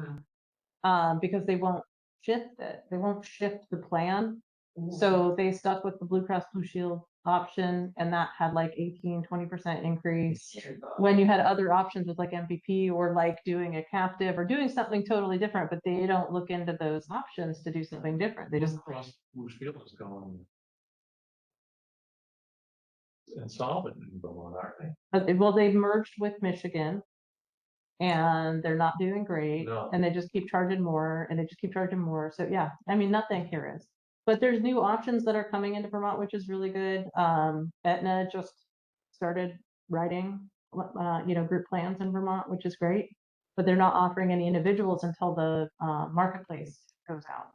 Because they won't shift it, they won't shift the plan. So they stuck with the Blue Cross Blue Shield option, and that had like 18-20% increase. When you had other options with like MVP or like doing a captive or doing something totally different, but they don't look into those options to do something different. They just, Cross Blue Shield is going insolvent in Vermont, aren't they? well, they merged with Michigan. And they're not doing great, No. and they just keep charging more, and they just keep charging more. So yeah, I mean, nothing here is. But there's new options that are coming into Vermont, which is really good. Aetna just started writing, group plans in Vermont, which is great. But they're not offering any individuals until the marketplace goes out.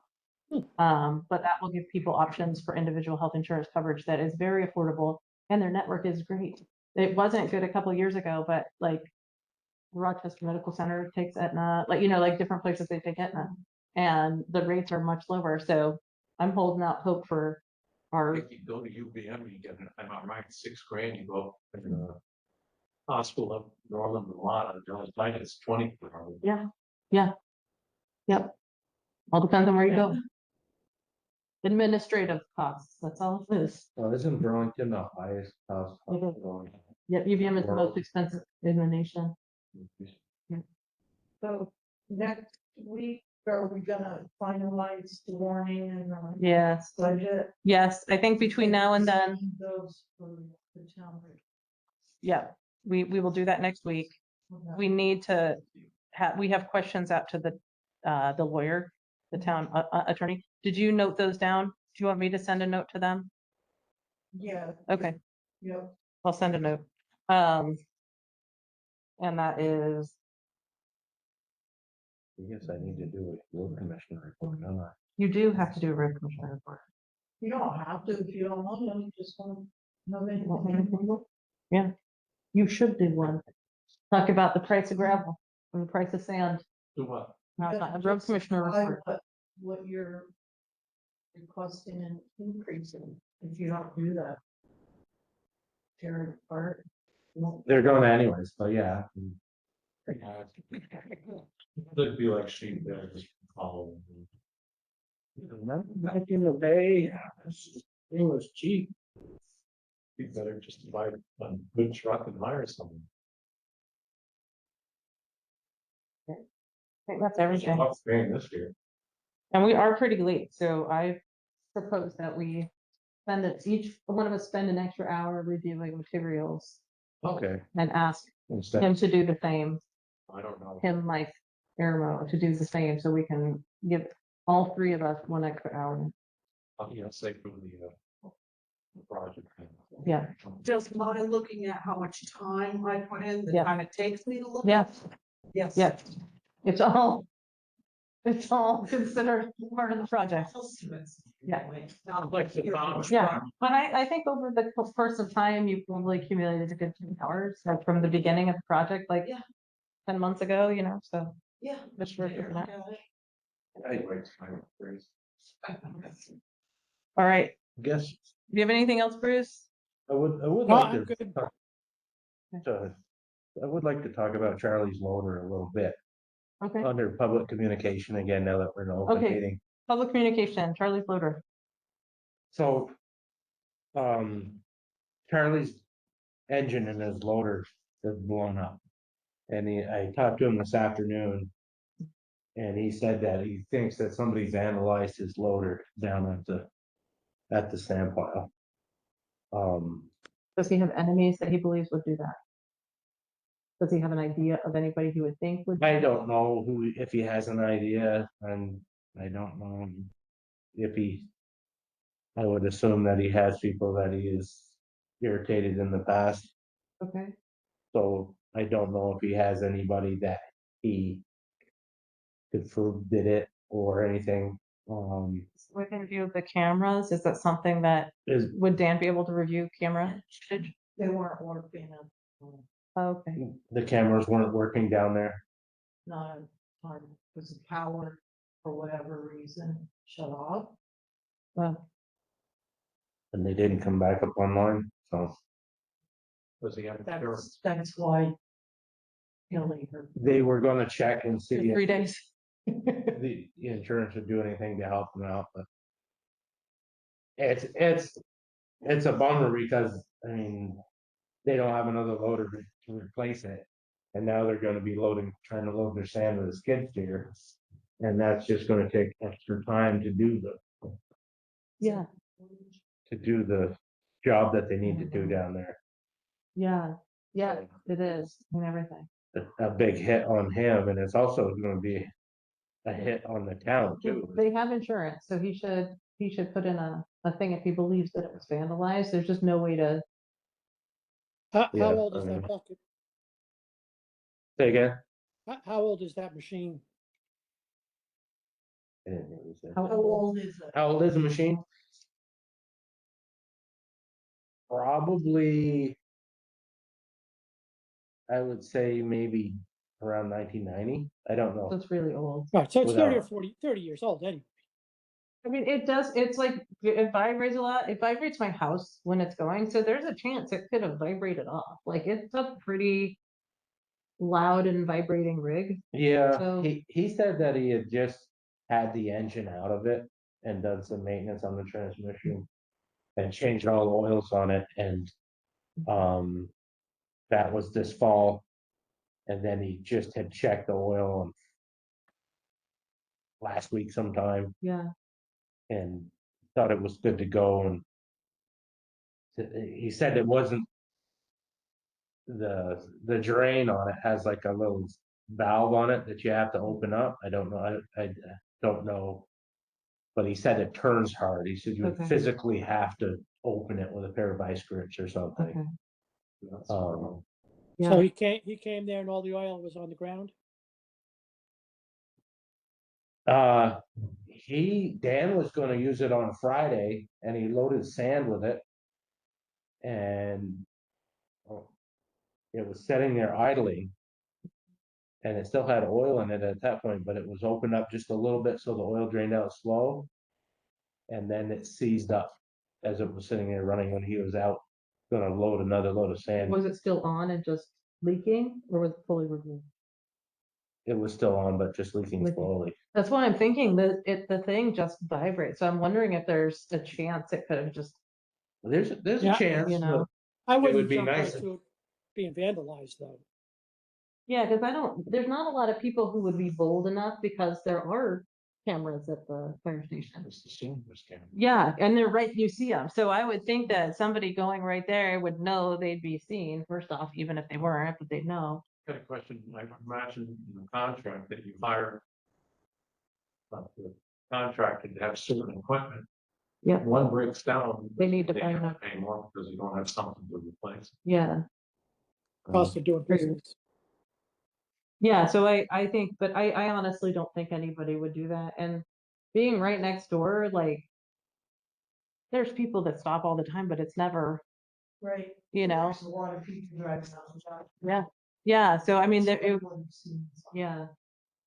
But that will give people options for individual health insurance coverage that is very affordable, and their network is great. It wasn't good a couple of years ago, but like Rochester Medical Center takes Aetna, like different places they take Aetna, and the rates are much lower. So I'm holding out hope for our. If you go to UVM, you get, I'm not right, $6,000, you go to the hospital of Northern Vermont, and John's Pine, it's 20. Yep. All depends on where you go. Administrative costs, that's all it is. Well, isn't Burlington the highest cost? It is. hospital? Yep, UVM is the most expensive in the nation. So next week, are we gonna finalize the warning and the Yes, budget? yes, I think between now and then, Need those for the town. yeah, we will do that next week. We need to we have questions out to the lawyer, the town attorney. Did you note those down? Do you want me to send a note to them? Yeah, Okay, yep. I'll send a note. And that is, I guess I need to do a road commissioner report, don't I? you do have to do a road commissioner report. You don't have to if you don't want to, you just want to know You want me to anything. do it? Yeah, you should do one. Talk about the price of gravel and the price of sand. Do what? No, it's not a road commissioner report. What you're requesting an increase in, if you don't do that. Tear it apart. They're going anyways, so yeah. They'd be like sheep there, just following. Back in the day, it was cheap. You better just buy a good truck and hire someone. I think that's everything. Tough paying this year. And we are pretty late, so I propose that we spend it, each one of us spend an extra hour reviewing materials Okay. and ask Instead, him to do the same, I don't know. him, Mike, Irmo, to do the same, so we can give all three of us 1 extra hour. Yeah, say for the project. Yeah. Just by looking at how much time I put in, the Yeah. time it takes me to look. Yeah, Yes. yeah, it's all considered part of the project. Yeah. Not Like the town. Yeah, but I think over the course of time, you've probably accumulated a good 2 hours, like from the beginning of the project, like Yeah. 10 months ago, you know, so. Yeah. That's worth it. I All right, guess do you have anything else, Bruce? I would No, like I'm to. good. I would like to talk about Charlie's loader a little bit Okay, under public communication again, now that we're in an open Okay. meeting. public communication, Charlie's Loader. So, Charlie's engine in his loader is blown up. And I talked to him this afternoon. And he said that he thinks that somebody vandalized his loader down at the sand pile. Does he have enemies that he believes would do that? Does he have an idea of anybody he would think would? I don't know if he has an idea, and I don't know if I would assume that he has people that he is irritated in the past. Okay, So I don't know if he has anybody that he could prove did it or anything. we can review the cameras, is that something that, Is would Dan be able to review camera? They weren't working, Okay, the cameras weren't working down there? not on, because the power, for whatever reason, shut off. well, And they didn't come back up online, so Does he have insurance? That's why. Kelly, her. they were gonna check and see 3 if days. the insurance would do anything to help them out, but. It's a bummer because, I mean, they don't have another loader to replace it. And now they're gonna be trying to load their sand with a skid steer. And that's just gonna take extra time to do Yeah, the job that they need to do down there. yeah, yeah, it is, and everything. A big hit on him, and it's also gonna be a hit on the town too. They have insurance, so he should put in a thing if he believes that it was vandalized, there's just no way to. How Yeah, old is I mean- that bucket? Say again? How old is that machine? I didn't hear what you said. How old is it? How old is the machine? Probably. I would say maybe around 1990. I don't know. That's really old. Right, so it's 30 or Without- 30 years old anyway. I mean, it does, it's like, it vibrates a lot, it vibrates my house when it's going, so there's a chance it could have vibrated off, like, it's a pretty loud and vibrating rig. Yeah, So- he said that he had just had the engine out of it and done some maintenance on the transmission. And changed all the oils on it and, that was this fall. And then he just had checked the oil last week sometime Yeah, and thought it was good to go and. He said it wasn't. The drain on it has like a little valve on it that you have to open up. I don't know, I don't know. But he said it turns hard. He said you would Okay. physically have to open it with a pair of vice grips or okay, something. So yeah, he came there and all the oil was on the ground? Dan was gonna use it on a Friday and he loaded sand with it. And. It was sitting there idling. And it still had oil in it at that point, but it was opened up just a little bit so the oil drained out slow. And then it seized up as it was sitting there running when he was out, gonna load another load of sand. was it still on and just leaking, or was it fully removed? It was still on, but just leaking Leaking. slowly. That's why I'm thinking that the thing just vibrates, so I'm wondering if there's a chance it could have just, There's a Yeah, chance, you know. I would wouldn't be jump nice right to it being vandalized though. Yeah, because there's not a lot of people who would be bold enough, because there are cameras at the fire station. It's the seniors camp. Yeah, and they're right, you see them. So I would think that somebody going right there would know they'd be seen, first off, even if they weren't, but they'd know. Got a question, I imagine in the contract that you hire. The contractor to have certain equipment. Yeah. One breaks down. They need to they find have out. Pay more because you don't have something to replace. Yeah. Cost of doing Right. business. Yeah, so I think, but I honestly don't think anybody would do that. And being right next door, like, there's people that stop all the time, but it's never, Right. you know, There's a lot of people driving out the job. yeah. Yeah, so I mean, yeah,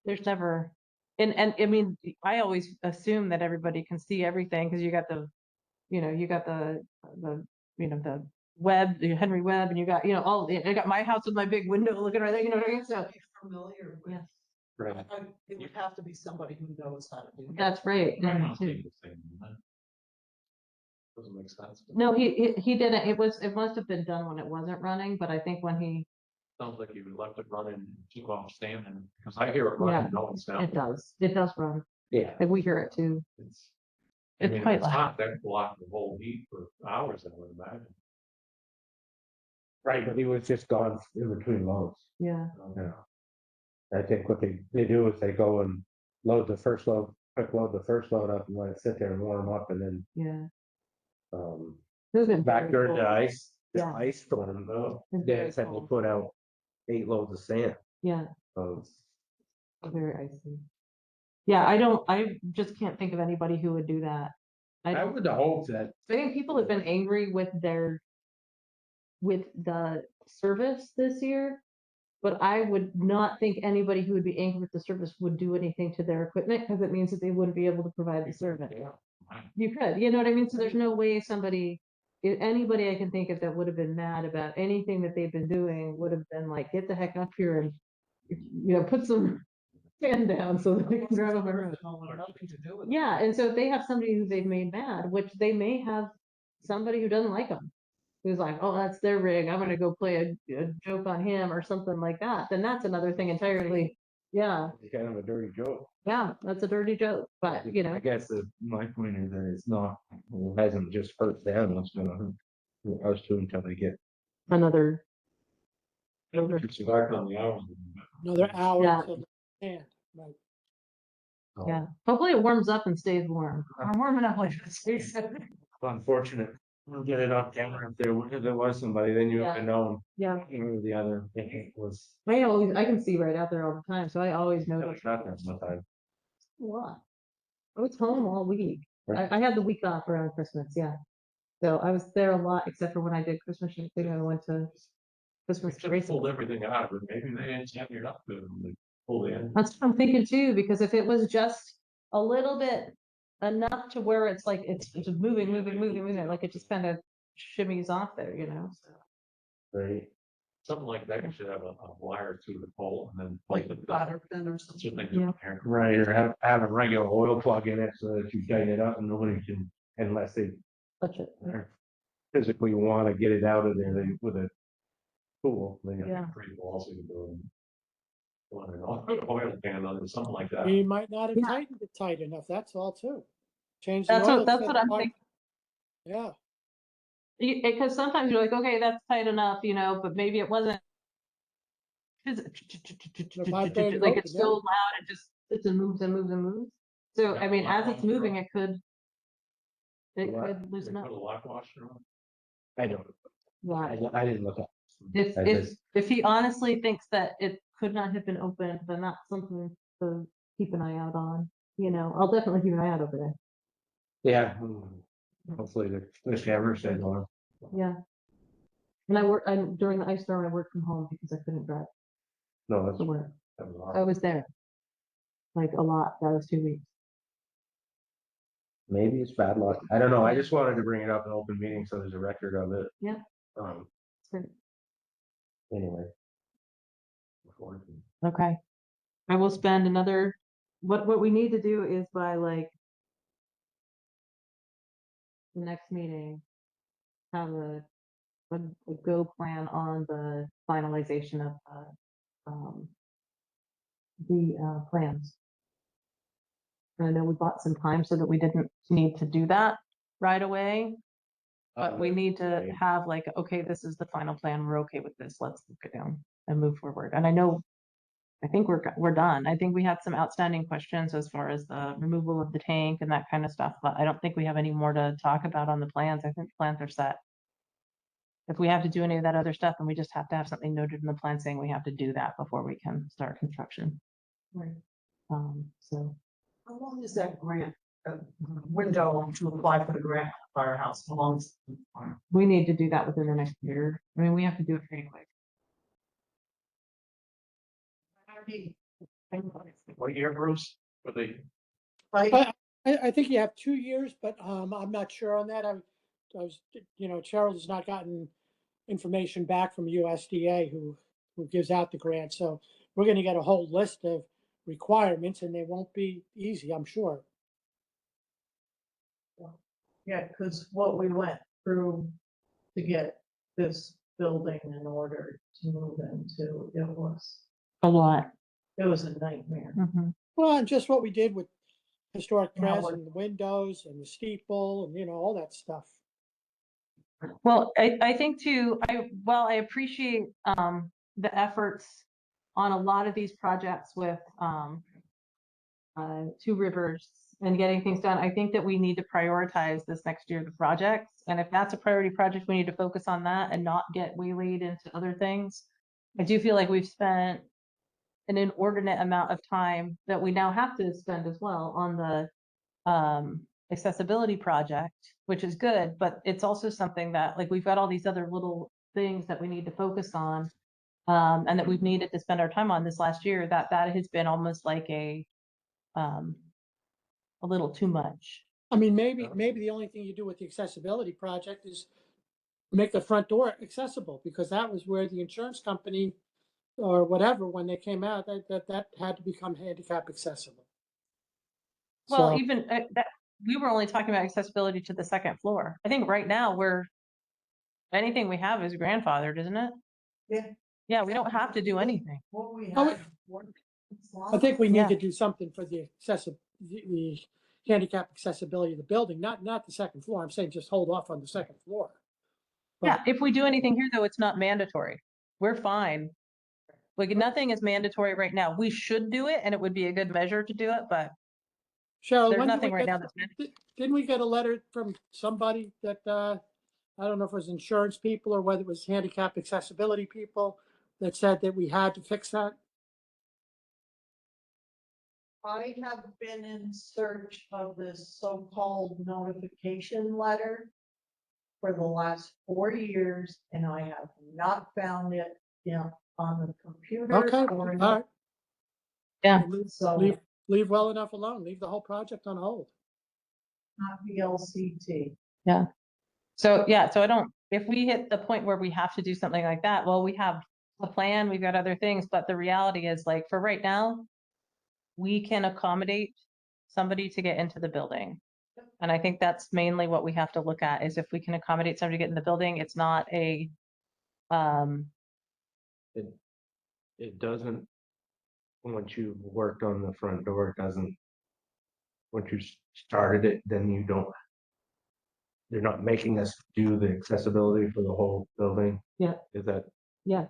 there's never, and I mean, I always assume that everybody can see everything because you got the, you got the, the web, the Henry Webb, and you got, I got my house with my big window looking right there, you know what I mean? So Be familiar with. Yeah. Right. It would have to be somebody who knows how to do that. that's right. Not saying the same, isn't it? Doesn't make sense. No, he didn't. It must have been done when it wasn't running, but I think when he, Sounds like you left it running and took off standing, because I hear it running, no, it's down. it does run. Yeah. And we hear it too. It's. I It's mean, quite it's loud. hot, that blocked the whole heat for hours, I would imagine. Right, but he was just gone in between loads. Yeah. Yeah. I think what they do is they go and load the first load, quick load the first load up and let it sit there and warm up and then, Yeah. back Back during the ice Yeah. storm, It's they very said they cold. put out 8 loads of sand. Yeah. So Very icy. Yeah, I just can't think of anybody who would do that. I would hope that, I think people have been angry with the service this year. But I would not think anybody who would be angry with the service would do anything to their equipment because it means that they wouldn't be able to provide the service. You could, you know what I mean? So there's no way anybody I can think of that would have been mad about anything that they've been doing would have been like, get the heck up here and, put some sand down so that they can drive on my road. Nothing to do with it. Yeah, and so if they have somebody who they've made mad, which they may have somebody who doesn't like them, who's like, oh, that's their rig, I'm gonna go play a joke on him or something like that, then that's another thing entirely. Yeah, it's kind of a dirty joke. yeah, that's a dirty joke, but I guess my point is that it's not, it hasn't just hurt them, it's gonna hurt us too until they get. another. It's back on the hours. Another hour Yeah. until the end, right? Yeah, hopefully it warms up and stays warm. I'm warm enough like this. Unfortunate. We'll get it off camera if there was somebody, then you Yeah. would know. Yeah, The other thing was. I can see right out there all the time, so I always know. It's not that much time. What? I was home all week. Right. I had the week off around Christmas, yeah. So I was there a lot, except for when I did Christmas thing, I went to Christmas Just racing. pulled everything out, but maybe they didn't set it up to pull in. That's what I'm thinking too, because if it was just a little bit enough to where it's like, it's just moving, like it just kind of shimmies off there, so. Right. Something like that, you should have a wire through the pole and then. Like pull a it batter pin or something. So they Yeah. can- Right, or have a regular oil plug in it so that you tighten it up and nobody can, unless they Touch it. physically want to get it out of there with a tool. Yeah. Pretty balls you can do. Want an oil can on it, something like that. He might not have Yeah. tightened it tight enough, that's all too. Change the That's oil. what set I'm apart. thinking. Yeah, Because sometimes you're like, okay, that's tight enough, but maybe it wasn't. vibrated Like open, it's so loud, it just sits and moves and moves and moves. So, I mean, as it's moving, it could What? loosen They up. put a lock washer on. I don't, Yeah. I didn't look up. If, I if, just- if he honestly thinks that it could not have been opened, then that's something to keep an eye out on, I'll definitely keep an eye out over there. Yeah. Hopefully the camera said on. Yeah. And during the ice storm, I worked from home because I couldn't drive No, that's. to work. that was I awesome. was there. Like a lot, that was 2 weeks. Maybe it's bad luck. I don't know. I just wanted to bring it up in open meeting so there's a record of it. Yeah. Um, It's great. anyway. Okay. I will spend another, what we need to do is by like the next meeting, have a go plan on the finalization of the plans. And I know we bought some time so that we didn't need to do that right away. But we need to have like, okay, this is the final plan. We're okay with this. Let's look it down and move forward. And I think we're done. I think we had some outstanding questions as far as the removal of the tank and that kind of stuff, but I don't think we have any more to talk about on the plans. I think the plans are set. If we have to do any of that other stuff, then we just have to have something noted in the plan saying we have to do that before we can start construction. Right. So How long is that grant, window to apply for the grant firehouse? How long is it? we need to do that within the next year. I mean, we have to do it pretty quick. What year, Bruce? For the, Right, I think you have 2 years, but I'm not sure on that. I was, Cheryl has not gotten information back from USDA who gives out the grant. So we're going to get a whole list of requirements, and they won't be easy, I'm sure. Yeah, because what we went through to get this building in order to move into, A lot. it was a nightmare. Well, and just what we did with historic Yeah, press what- and the windows and the steeple and all that stuff. Well, I think too, I appreciate the efforts on a lot of these projects with Two Rivers and getting things done. I think that we need to prioritize this next year, the projects. And if that's a priority project, we need to focus on that and not get waylaid into other things. I do feel like we've spent an inordinate amount of time that we now have to spend as well on the accessibility project, which is good, but it's also something that like we've got all these other little things that we need to focus on, and that we've needed to spend our time on this last year, that has been almost like a little too much. I mean, maybe the only thing you do with the accessibility project is make the front door accessible, because that was where the insurance company or whatever, when they came out, that had to become handicap accessible. Well, So, even that we were only talking about accessibility to the second floor. I think right now anything we have is grandfathered, isn't it? Yeah. Yeah, we don't have to do anything. What we Oh, had. I think we need Yeah. to do something for the the handicap accessibility of the building, not the second floor. I'm saying just hold off on the second floor. Yeah, if we do anything here, though, it's not mandatory. We're fine. Like nothing is mandatory right now. We should do it and it would be a good measure to do it, but Cheryl, there's when did nothing we right get, now that's mandatory. didn't we get a letter from somebody that, I don't know if it was insurance people or whether it was handicap accessibility people that said that we had to fix that? I have been in search of this so-called notification letter for the last 4 years, and I have not found it, on the computer. Okay, or in all right. Yeah. So, Leave well enough alone. Leave the whole project on hold. not VLCT. Yeah. So, yeah, so if we hit the point where we have to do something like that, well, we have a plan, we've got other things, but the reality is like for right now, we can accommodate somebody to get into the building. And I think that's mainly what we have to look at is if we can accommodate somebody to get in the building, it's not it doesn't, once you've worked on the front door, it doesn't, once you started it, then you don't, they're not making us do the accessibility for the whole building. Yeah. Is that, yeah.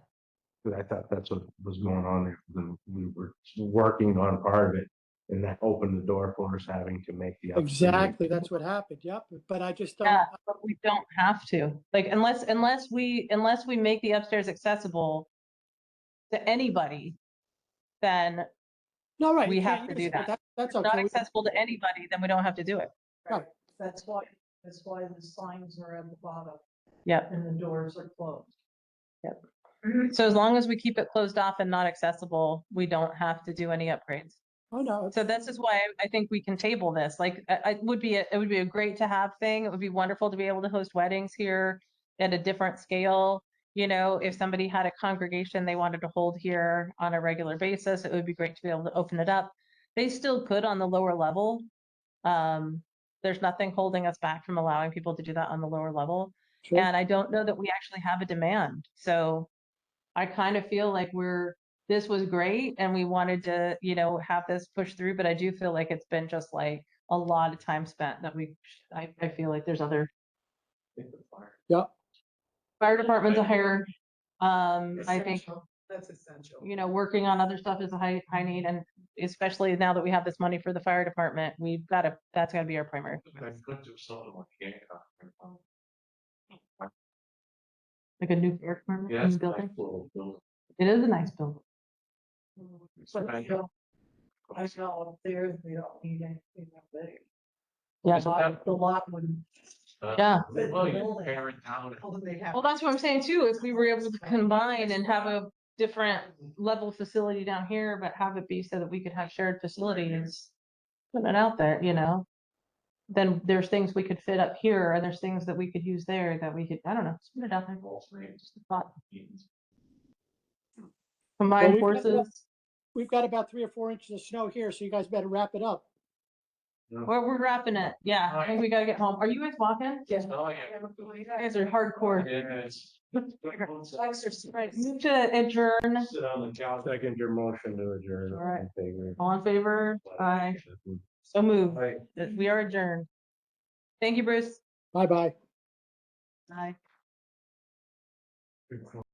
I thought that's what was going on there. We were working on part of it and that opened the door for us having to make the. Exactly, that's what happened. Yep, but I just don't. Yeah, but we don't have to. Like unless we make the upstairs accessible to anybody, then No, right. we you have can't to use do it, but that. That's If it's not okay. accessible to anybody, then we don't have to do it. Right. That's why the signs are at the bottom Yep. and the doors are closed. So as long as we keep it closed off and not accessible, we don't have to do any upgrades. Oh, no. So this is why I think we can table this. Like it would be a great to have thing. It would be wonderful to be able to host weddings here at a different scale. You know, if somebody had a congregation they wanted to hold here on a regular basis, it would be great to be able to open it up. They still could on the lower level. There's nothing holding us back from allowing people to do that on the lower level. Sure. And I don't know that we actually have a demand. So I kind of feel like we're this was great and we wanted to, you know, have this push through, but I do feel like it's been just like a lot of time spent that I feel like there's other Yep. fire department's a higher, I think, Essential. That's essential. you know, working on other stuff is a high need, and especially now that we have this money for the fire department, that's gotta be our primary. I could do something like Hancock. Like a new fire department, Yeah, new it's a building. nice little building. It is a nice building. But I know up there, they don't need anything up there. Yeah. The lot would. Yeah. Well, you compare it down. Well, that's what I'm saying too. If we were able to combine and have a different level facility down here, but have it be so that we could have shared facilities, put it out there, you know, then there's things we could fit up here and there's things that we could use there that we could, I don't know, just put it out there. Just a thought. Combine we've got- forces. We've got about 3 or 4 inches of snow here, so you guys better wrap it up. We're wrapping it. Yeah, I think we gotta get home. Are you guys walking? Yes. Oh, yeah. You guys are hardcore. Yes. Right, move to adjourn. Sit on the couch. Second your motion to adjourn. All right. In favor. All in favor? Aye. So move. We are adjourned. Thank you, Bruce. Bye-bye. Bye.